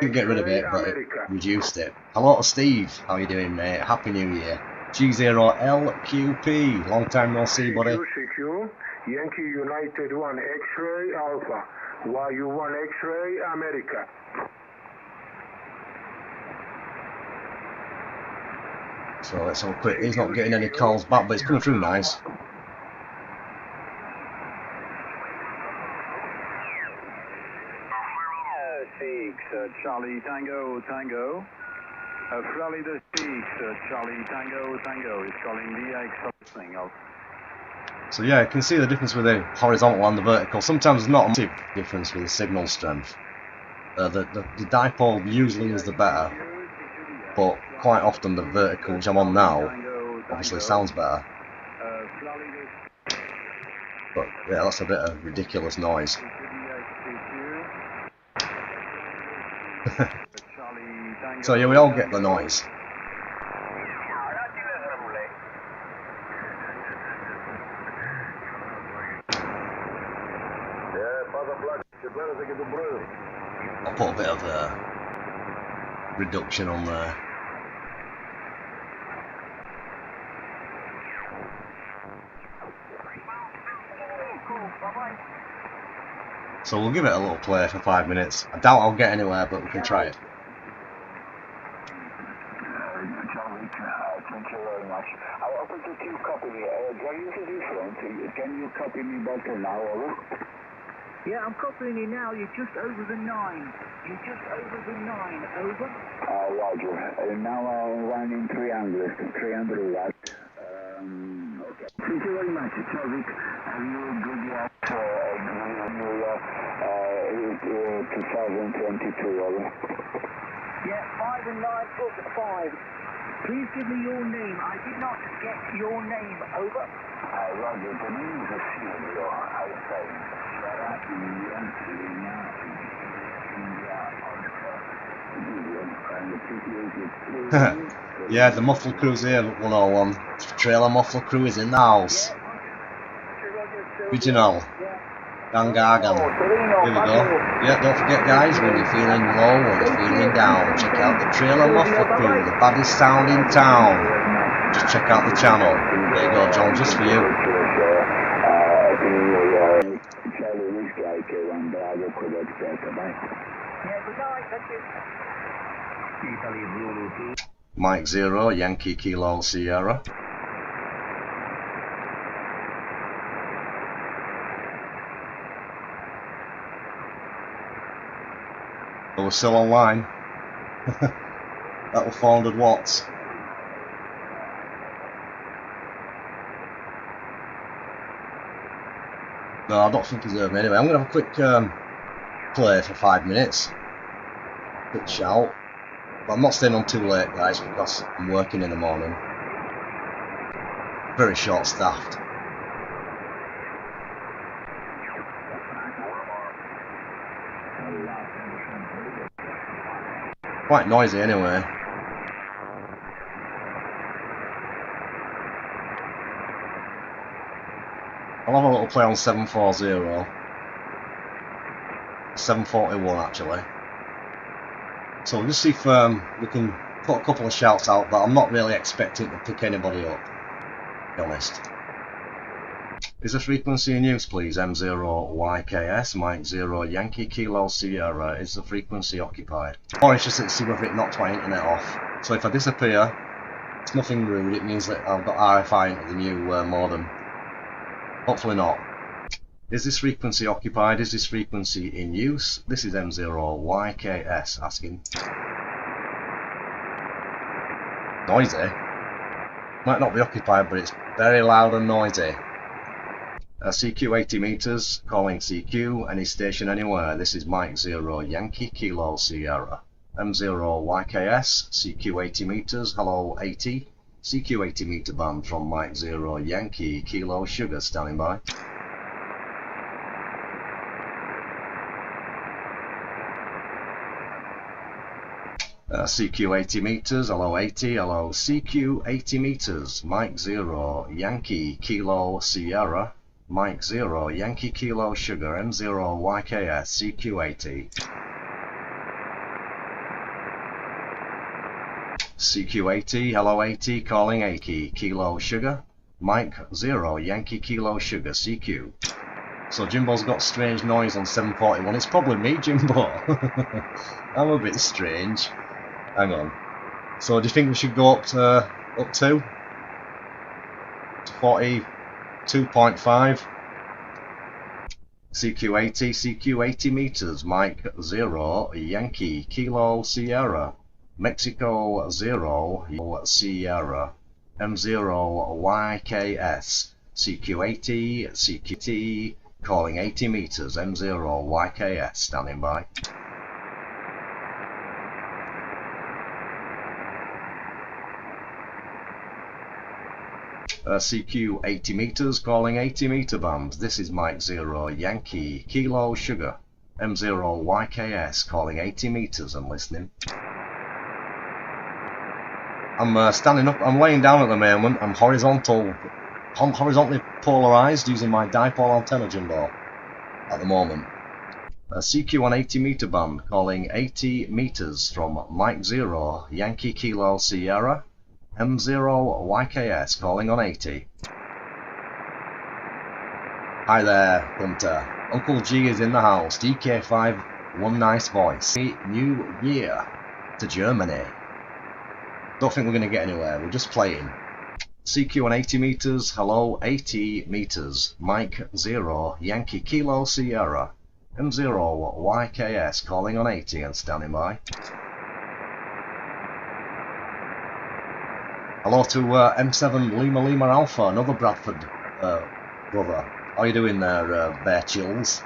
Didn't get rid of it, but it reduced it. Hello to Steve, how you doing, mate? Happy New Year. G0LQP, long time no see, buddy. Yankee United 1 X-ray Alpha, YU1 X-ray America. So let's have a quick. He's not getting any calls back, but it's coming through nice. Charlie Tango Tango. Frally the 6, Charlie Tango Tango is calling the listening out. So yeah, you can see the difference with the horizontal and the vertical. Sometimes there's not a massive difference with the signal strength. The dipole usually is the better, but quite often the vertical, which I'm on now, obviously sounds better. But yeah, that's a bit of ridiculous noise. So yeah, we all get the noise. I'll put a bit of reduction on there. So we'll give it a little play for 5 minutes. I doubt I'll get anywhere, but we can try it. Thank you very much. I'll put the two copy. Can you copy me better now, over? Yeah, I'm copying you now. You're just over the 9. You're just over the 9. Over. Roger. Now I'm running 300 watts. Okay. Thank you very much, Charlie. Have you good luck for 2022, over? Yeah, 5 and 9 plus 5. Please give me your name. I did not get your name. Over. Roger. The name is Silvio. I say. Yeah, the muffler crew's here, 101. Trailer muffler crew is in the house. Original. Gangagan. Here we go. Yeah, don't forget guys, when you're feeling low or you're feeling down, check out the Trailer Muffler Crew, the baddest sound in town. Just check out the channel. There you go, John, just for you. Mike 0, Yankee Kilo Sierra. But we're still online. That was 400 watts. No, I don't think he's over anyway. I'm going to have a quick play for 5 minutes. Quick shout. But I'm not staying on too late, guys, because I'm working in the morning. Very short staffed. Quite noisy anyway. I'll have a little play on 740. 741 actually. So we'll just see if we can put a couple of shouts out, but I'm not really expecting to pick anybody up, to be honest. Is the frequency in use, please? M0YKS, Mike 0, Yankee Kilo Sierra. Is the frequency occupied? Or it's just to see whether it knocks my internet off. So if I disappear, it's nothing rude, it means that I've got RFI into the new modem. Hopefully not. Is this frequency occupied? Is this frequency in use? This is M0YKS asking. Noisy? Might not be occupied, but it's very loud and noisy. CQ 80 meters, calling CQ, any station anywhere. This is Mike 0, Yankee Kilo Sierra. M0YKS, CQ 80 meters, hello 80. CQ 80 meter band from Mike 0, Yankee Kilo Sugar, standing by. CQ 80 meters, hello 80, hello CQ 80 meters, Mike 0, Yankee Kilo Sierra, Mike 0, Yankee Kilo Sugar, M0YKS CQ 80. CQ 80, hello 80, calling 80, Kilo Sugar, Mike 0, Yankee Kilo Sugar, CQ. So Jimbo's got strange noise on 741, it's probably me, Jimbo. I'm a bit strange. Hang on. So do you think we should go up to 42.5? CQ 80, CQ 80 meters, Mike 0, Yankee Kilo Sierra, Mexico 0, Sierra, M0YKS, CQ 80, CQT, calling 80 meters, M0YKS, standing by. CQ 80 meters, calling 80 meter band. This is Mike 0, Yankee Kilo Sugar, M0YKS, calling 80 meters and listening. I'm standing up, I'm laying down at the moment, I'm horizontally polarized using my dipole antenna, Jimbo, at the moment. CQ on 80 meter band, calling 80 meters from Mike 0, Yankee Kilo Sierra, M0YKS, calling on 80. Hi there, Hunter. Uncle G is in the house. DK5, one nice voice. New year to Germany. Don't think we're going to get anywhere, we're just playing. CQ on 80 meters, hello 80 meters, Mike 0, Yankee Kilo Sierra, M0YKS, calling on 80 and standing by. Hello to M7 Lima Alpha, another Bradford brother. How you doing there, Bear Chills?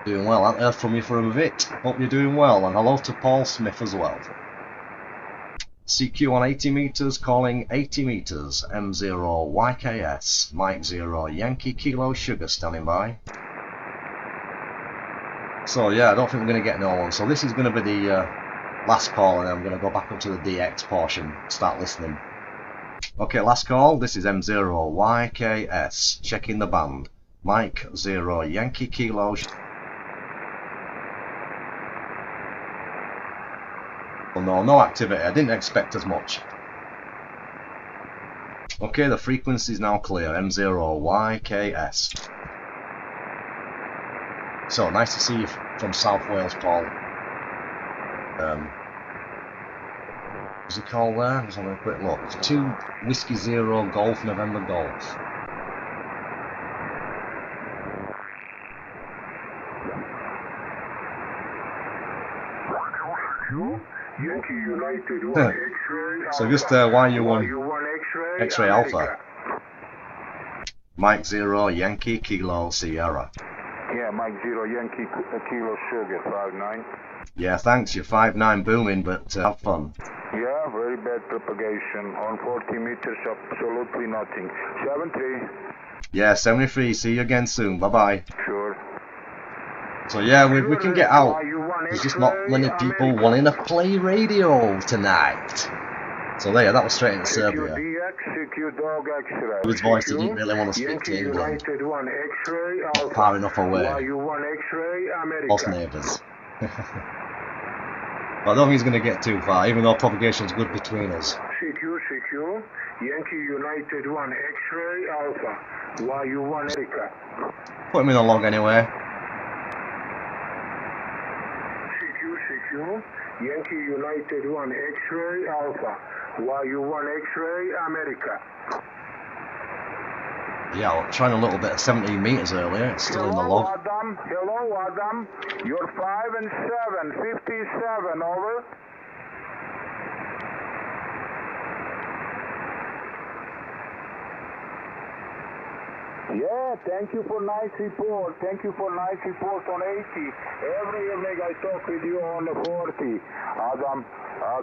Doing well, haven't heard from you for a bit. Hope you're doing well, and hello to Paul Smith as well. CQ on 80 meters, calling 80 meters, M0YKS, Mike 0, Yankee Kilo Sugar, standing by. So yeah, I don't think we're going to get no one, so this is going to be the last call, and then I'm going to go back up to the DX portion, start listening. Okay, last call, this is M0YKS, checking the band, Mike 0, Yankee Kilo. Well, no activity, I didn't expect as much. Okay, the frequency is now clear, M0YKS. So, nice to see you from South Wales, Paul. What's it called there? Let's have a quick look. 2 Whiskey Zero Golf November Golf. Yankee United 1 X-ray. So just YU1 X-ray Alpha. Mike 0 Yankee Kilo Sierra. Yeah, Mike 0 Yankee Kilo Sugar 59. Yeah, thanks. You're 59 booming, but have fun. Yeah, very bad propagation. On 40 meters, absolutely nothing. 73. Yeah, 73. See you again soon. Bye-bye. Sure. So yeah, we can get out. There's just not many people wanting to play radio tonight. So there, that was straight into Serbia. His voice didn't really want to speak to England. Far enough away. Lost neighbours. But I don't think he's going to get too far, even though propagation's good between us. CQ, Yankee United 1 X-ray Alpha, YU1 Erica. Put him in the log anyway. CQ, Yankee United 1 X-ray Alpha, YU1 X-ray America. Yeah, I was trying a little bit at 17 meters earlier, it's still in the log. Adam. Hello, Adam. You're 5 and 7, 57, over. Yeah, thank you for nice report. Thank you for nice report on 80. Every evening I talk with you on the 40. Adam,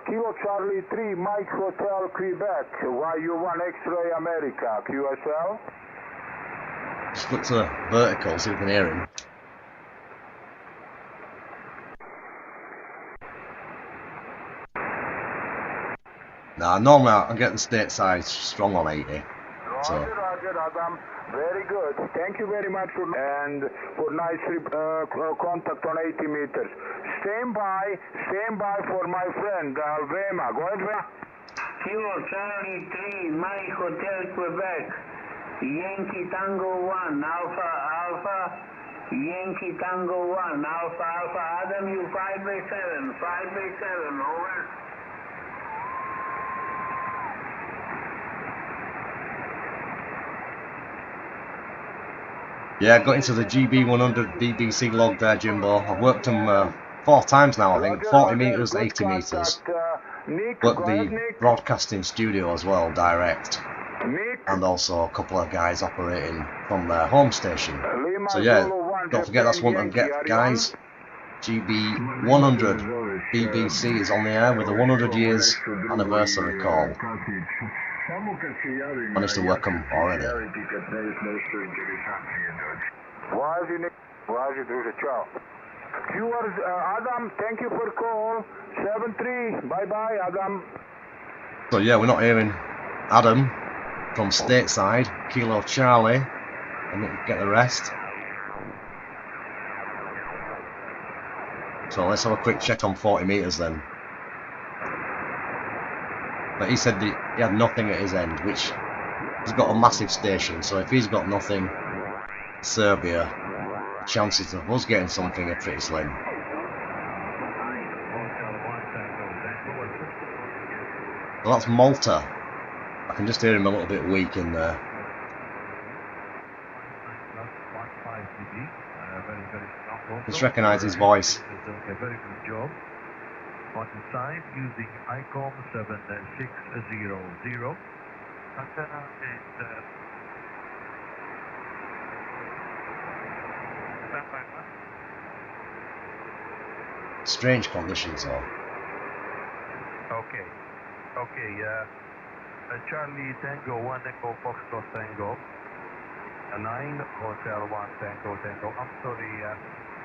Kilo Charlie 3, Mike Hotel, Quebec, YU1 X-ray America, QSL. Just look to the vertical so you can hear him. Nah, normally I get the stateside strong on 80. So. Roger, Adam. Very good. Thank you very much for nice contact on 80 meters. Stand by for my friend Vema. Go ahead, Vema. Kilo Charlie 3, Mike Hotel Quebec, Yankee Tango 1, Alpha, Yankee Tango 1, Alpha, Adam, you 5 by 7, over. Yeah, got into the GB100 BBC log there, Jimbo. I've worked them 4 times now, I think. 40 metres, 80 metres. Worked the broadcasting studio as well, direct. And also a couple of guys operating from their home station. So yeah, don't forget that's one to get, guys. GB100 BBC is on the air with a 100 years anniversary call. Managed to work them already. Ciao. Adam, thank you for call. 7-3. Bye, Adam. So yeah, we're not hearing Adam from stateside, Kilo Charlie, and get the rest. So let's have a quick check on 40 metres then. But he said that he had nothing at his end, which he's got a massive station, so if he's got nothing, Serbia, the chances of us getting something are pretty slim. Well, that's Malta. I can just hear him a little bit weak in there. Just recognise his voice. Very good job. On the side using ICOM 7600. Antenna is strange conditions though. Okay. Charlie Tango 1 Echo Foxtrot Tango 9 Hotel 1 Tango. I'm sorry,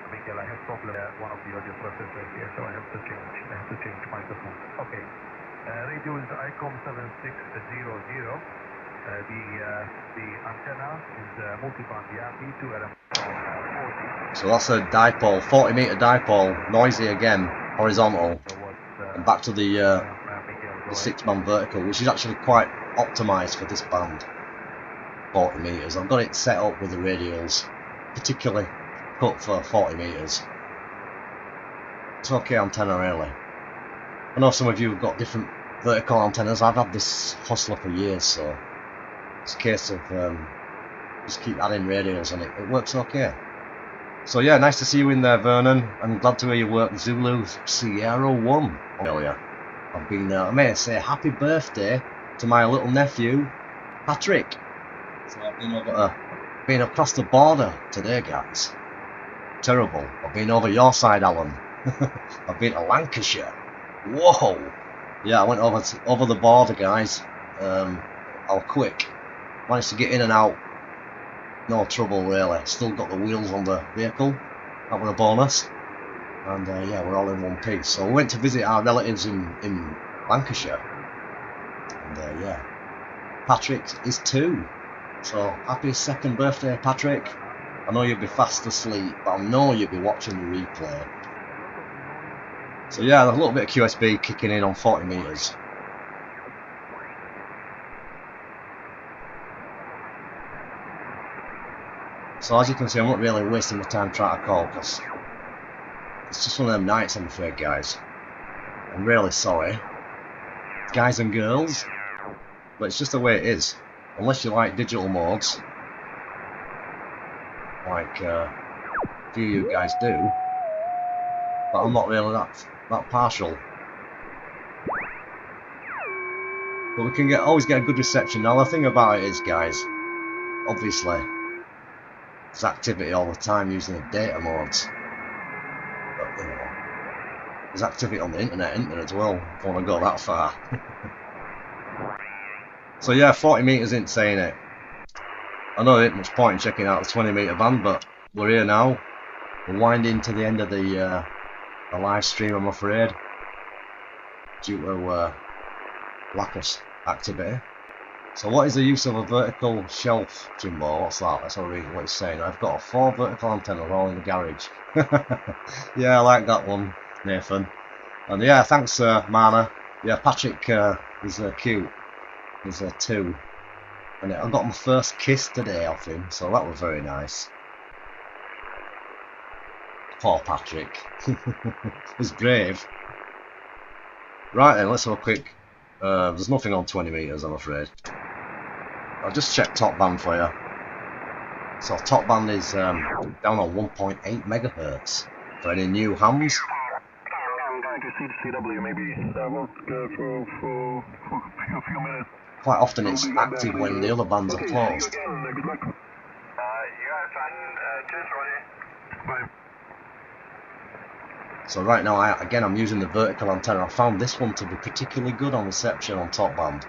Miguel, I have problem one of the audio processors here, so I have to change microphone. Okay. Radio is ICOM 7600. The antenna is multiband B2 LM 40. So that's a dipole, 40 metre dipole, noisy again, horizontal, and back to the 6-man vertical, which is actually quite optimised for this band. 40 metres. I've got it set up with the radials, particularly cut for 40 metres. It's okay antenna really. I know some of you have got different vertical antennas. I've had this Hustler for years, so it's a case of just keep adding radials and it works okay. So yeah, nice to see you in there, Vernon. I'm glad to hear you work Zulu Sierra 1 earlier. I've been, I may say happy birthday to my little nephew, Patrick. So I've been across the border today, guys. Terrible. I've been over your side, Alan. I've been to Lancashire. Whoa! Yeah, I went over the border, guys. I was quick. Managed to get in and out. No trouble, really. Still got the wheels on the vehicle. That was a bonus. And yeah, we're all in one piece. So we went to visit our relatives in Lancashire. And yeah, Patrick is 2. So happy 2nd birthday, Patrick. I know you'll be fast asleep, but I know you'll be watching the replay. So yeah, a little bit of QSB kicking in on 40 metres. So as you can see, I'm not really wasting my time trying to call, because it's just one of them nights, I'm afraid, guys. I'm really sorry, guys and girls, but it's just the way it is. Unless you like digital modes, like a few of you guys do, but I'm not really that partial. But we can always get a good reception. Now the thing about it is, guys, obviously there's activity all the time using the data modes. But you know, there's activity on the internet as well, if you want to go that far. So yeah, 40 metres isn't saying it. I know there ain't much point in checking out the 20 metre band, but we're here now. We're winding to the end of the live stream, I'm afraid, due to lack of activity. So what is the use of a vertical shelf, Jimbo? What's that? Let's have a read what it's saying. I've got 4 vertical antennas all in the garage. Yeah, I like that one, Nathan. And yeah, thanks, Mana. Yeah, Patrick is cute. He's 2. And I got my first kiss today off him, so that was very nice. Poor Patrick. He's brave. Right then, let's have a quick... there's nothing on 20 meters, I'm afraid. I'll just check top band for you. So top band is down on 1.8 megahertz for any new hams. I'm going to CW maybe for a few minutes. Quite often it's active when the other bands are closed. Yes, and cheers, Ronnie. Bye. So right now, I'm using the vertical antenna. I found this one to be particularly good on reception on top band.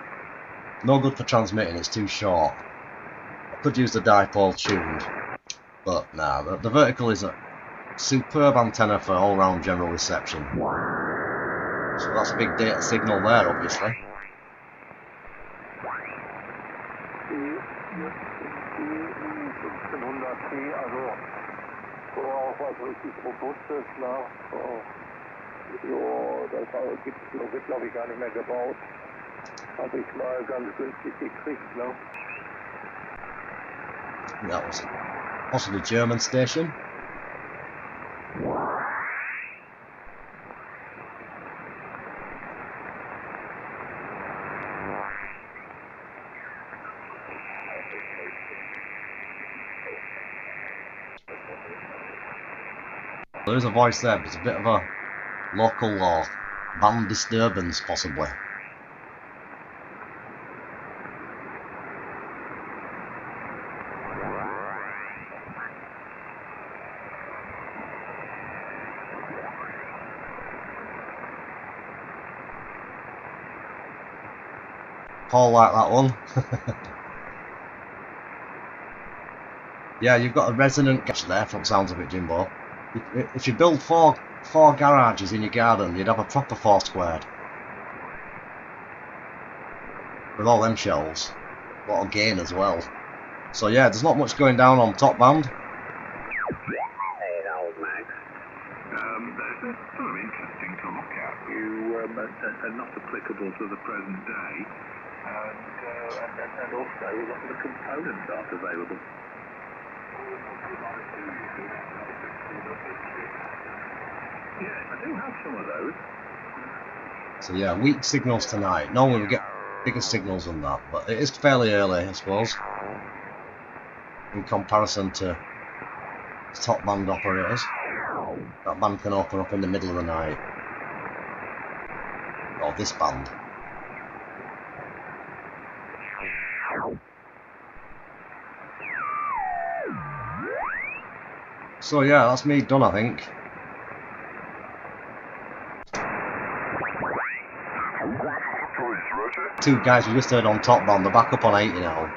No good for transmitting, it's too short. I could use the dipole tuned, but nah, the vertical is a superb antenna for all-round general reception. So that's a big data signal there, obviously. Wird glaube ich gar nicht mehr gebaut. Habe ich mal ganz günstig gekriegt, ne? That was possibly a German station. There's a voice there, but it's a bit of a local or band disturbance, possibly. Paul like that one. Yeah, you've got a resonant garage there from sounds of it, Jimbo. If you build four garages in your garden, you'd have a proper 4 squared. With all them shelves. A lot of gain as well. So yeah, there's not much going down on top band. That's sort of interesting to look at. You are not applicable to the present day, and also a lot of the components aren't available. Yeah, I do have some of those. So yeah, weak signals tonight. Normally we get bigger signals than that, but it is fairly early, I suppose, in comparison to top band operators. That band can open up in the middle of the night. Or this band. So yeah, that's me done, I think. Two guys we just heard on top band, they're back up on 80 now.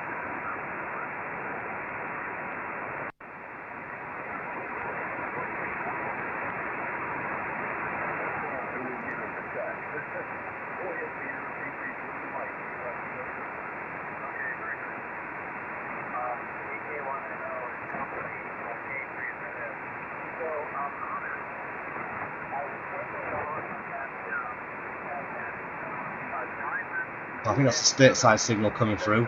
I think that's a stateside signal coming through.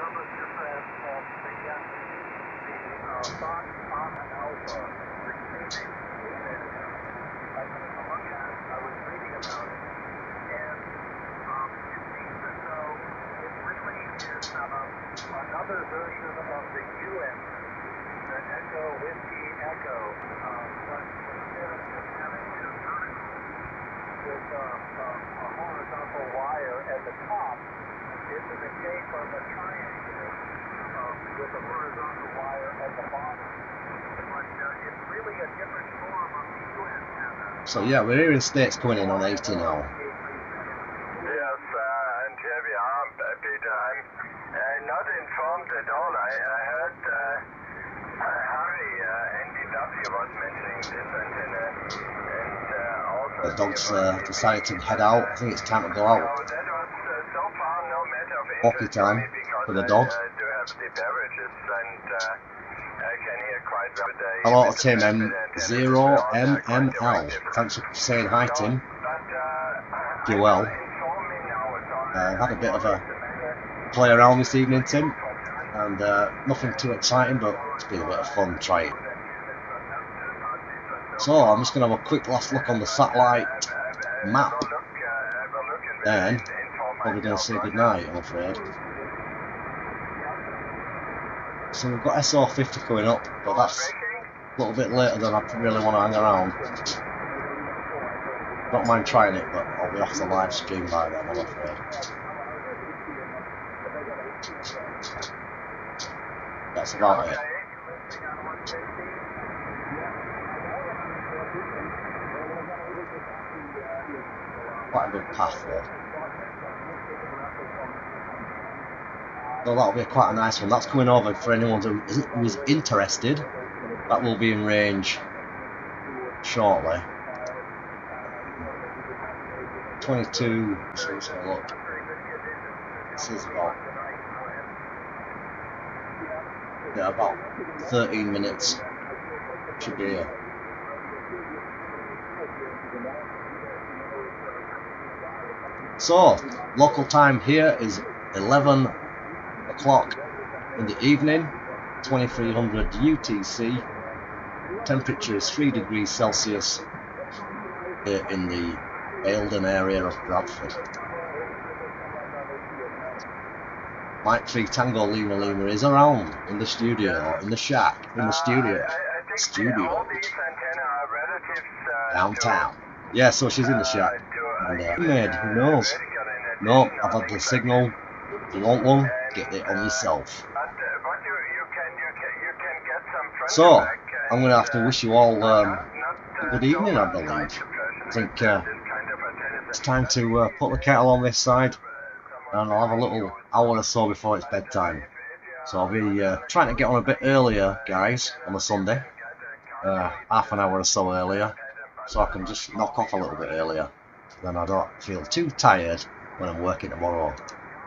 Another version of the UN, the M0YKS but instead of just having a vertical with a horizontal wire at the top, it's in the shape of a triangle with a horizontal wire at the bottom. But it's really a different form of the UN antenna. So yeah, we're hearing states coming in on 80 now. Yes, and here we are, Peter. I'm not informed at all. I heard Harry, NDW, was mentioning this antenna, and also... The dogs decided to head out. I think it's time to go out. So that was so far no walkie time for the dog. Hello to Tim M0YKS. Thanks for saying hi, Tim. If you're well. Had a bit of a play around this evening, Tim, and nothing too exciting, but it's been a bit of fun trying. So I'm just going to have a quick last look on the satellite map, then probably going to say goodnight, I'm afraid. So we've got SO50 coming up, but that's a little bit later than I really want to hang around. Don't mind trying it, but I'll be off the live stream by then, I'm afraid. That's about it. Quite a good path there. So that'll be quite a nice one. That's coming over for anyone who is interested. That will be in range shortly. 22. So let's have a look. This is about 13 minutes. Should be here. So local time here is 11 o'clock in the evening, 2300 UTC. Temperature is 3 degrees Celsius here in the Aildon area of Bradford. Mike 3 Tango Lima Lima is around in the studio, in the shack, in the studio. Downtown. Yeah, so she's in the shack. And who knows? No, I've had the signal. If you want one, get it on yourself. So, I'm going to have to wish you all a good evening, I believe. I think it's time to put the kettle on this side, and I'll have a little hour or so before it's bedtime. So I'll be trying to get on a bit earlier, guys, on a Sunday. Half an hour or so earlier, so I can just knock off a little bit earlier. Then I don't feel too tired when I'm working tomorrow,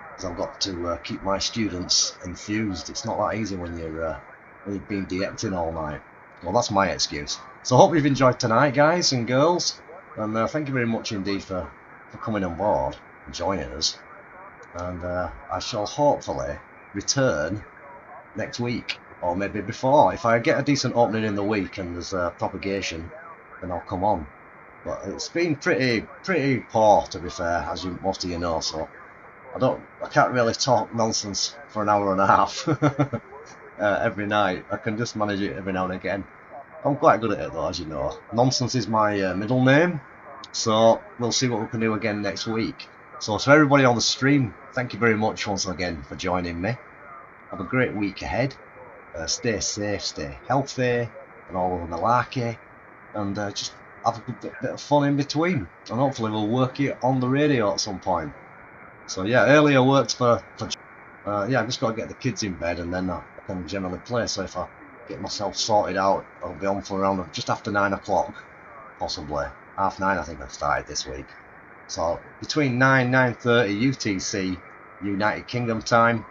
because I've got to keep my students enthused. It's not that easy when you've been DXing all night. Well, that's my excuse. So I hope you've enjoyed tonight, guys and girls, and thank you very much indeed for coming on board and joining us. And I shall hopefully return next week, or maybe before. If I get a decent opening in the week and there's propagation, then I'll come on. But it's been pretty poor, to be fair, as most of you know. So I can't really talk nonsense for an hour and a half every night. I can just manage it every now and again. I'm quite good at it though, as you know. Nonsense is my middle name. So we'll see what we can do again next week. So to everybody on the stream, thank you very much once again for joining me. Have a great week ahead. Stay safe, stay healthy, and all of the malarkey, and just have a bit of fun in between, and hopefully we'll work it on the radio at some point. So yeah, earlier works for yeah, I've just got to get the kids in bed, and then I can generally play. So if I get myself sorted out, I'll be on for around just after 9 o'clock, possibly. 9:30 I think I've started this week. So between 9:30 UTC, United Kingdom time,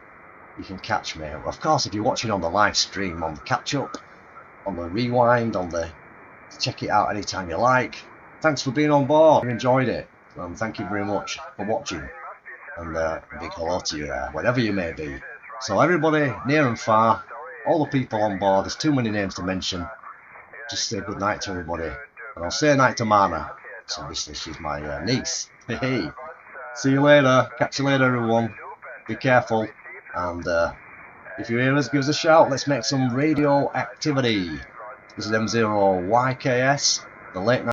you can catch me. Of course, if you're watching on the live stream, on the catch up, on the rewind, on the check it out anytime you like. Thanks for being on board. I enjoyed it, and thank you very much for watching. And a big hello to you there, wherever you may be. So everybody, near and far, all the people on board, there's too many names to mention. Just say good night to everybody. And I'll say night to Mana. So obviously she's my niece. Hey, see you later. Catch you later, everyone. Be careful. And if you hear us, give us a shout. Let's make some radio activity. This is M0YKS, the late night.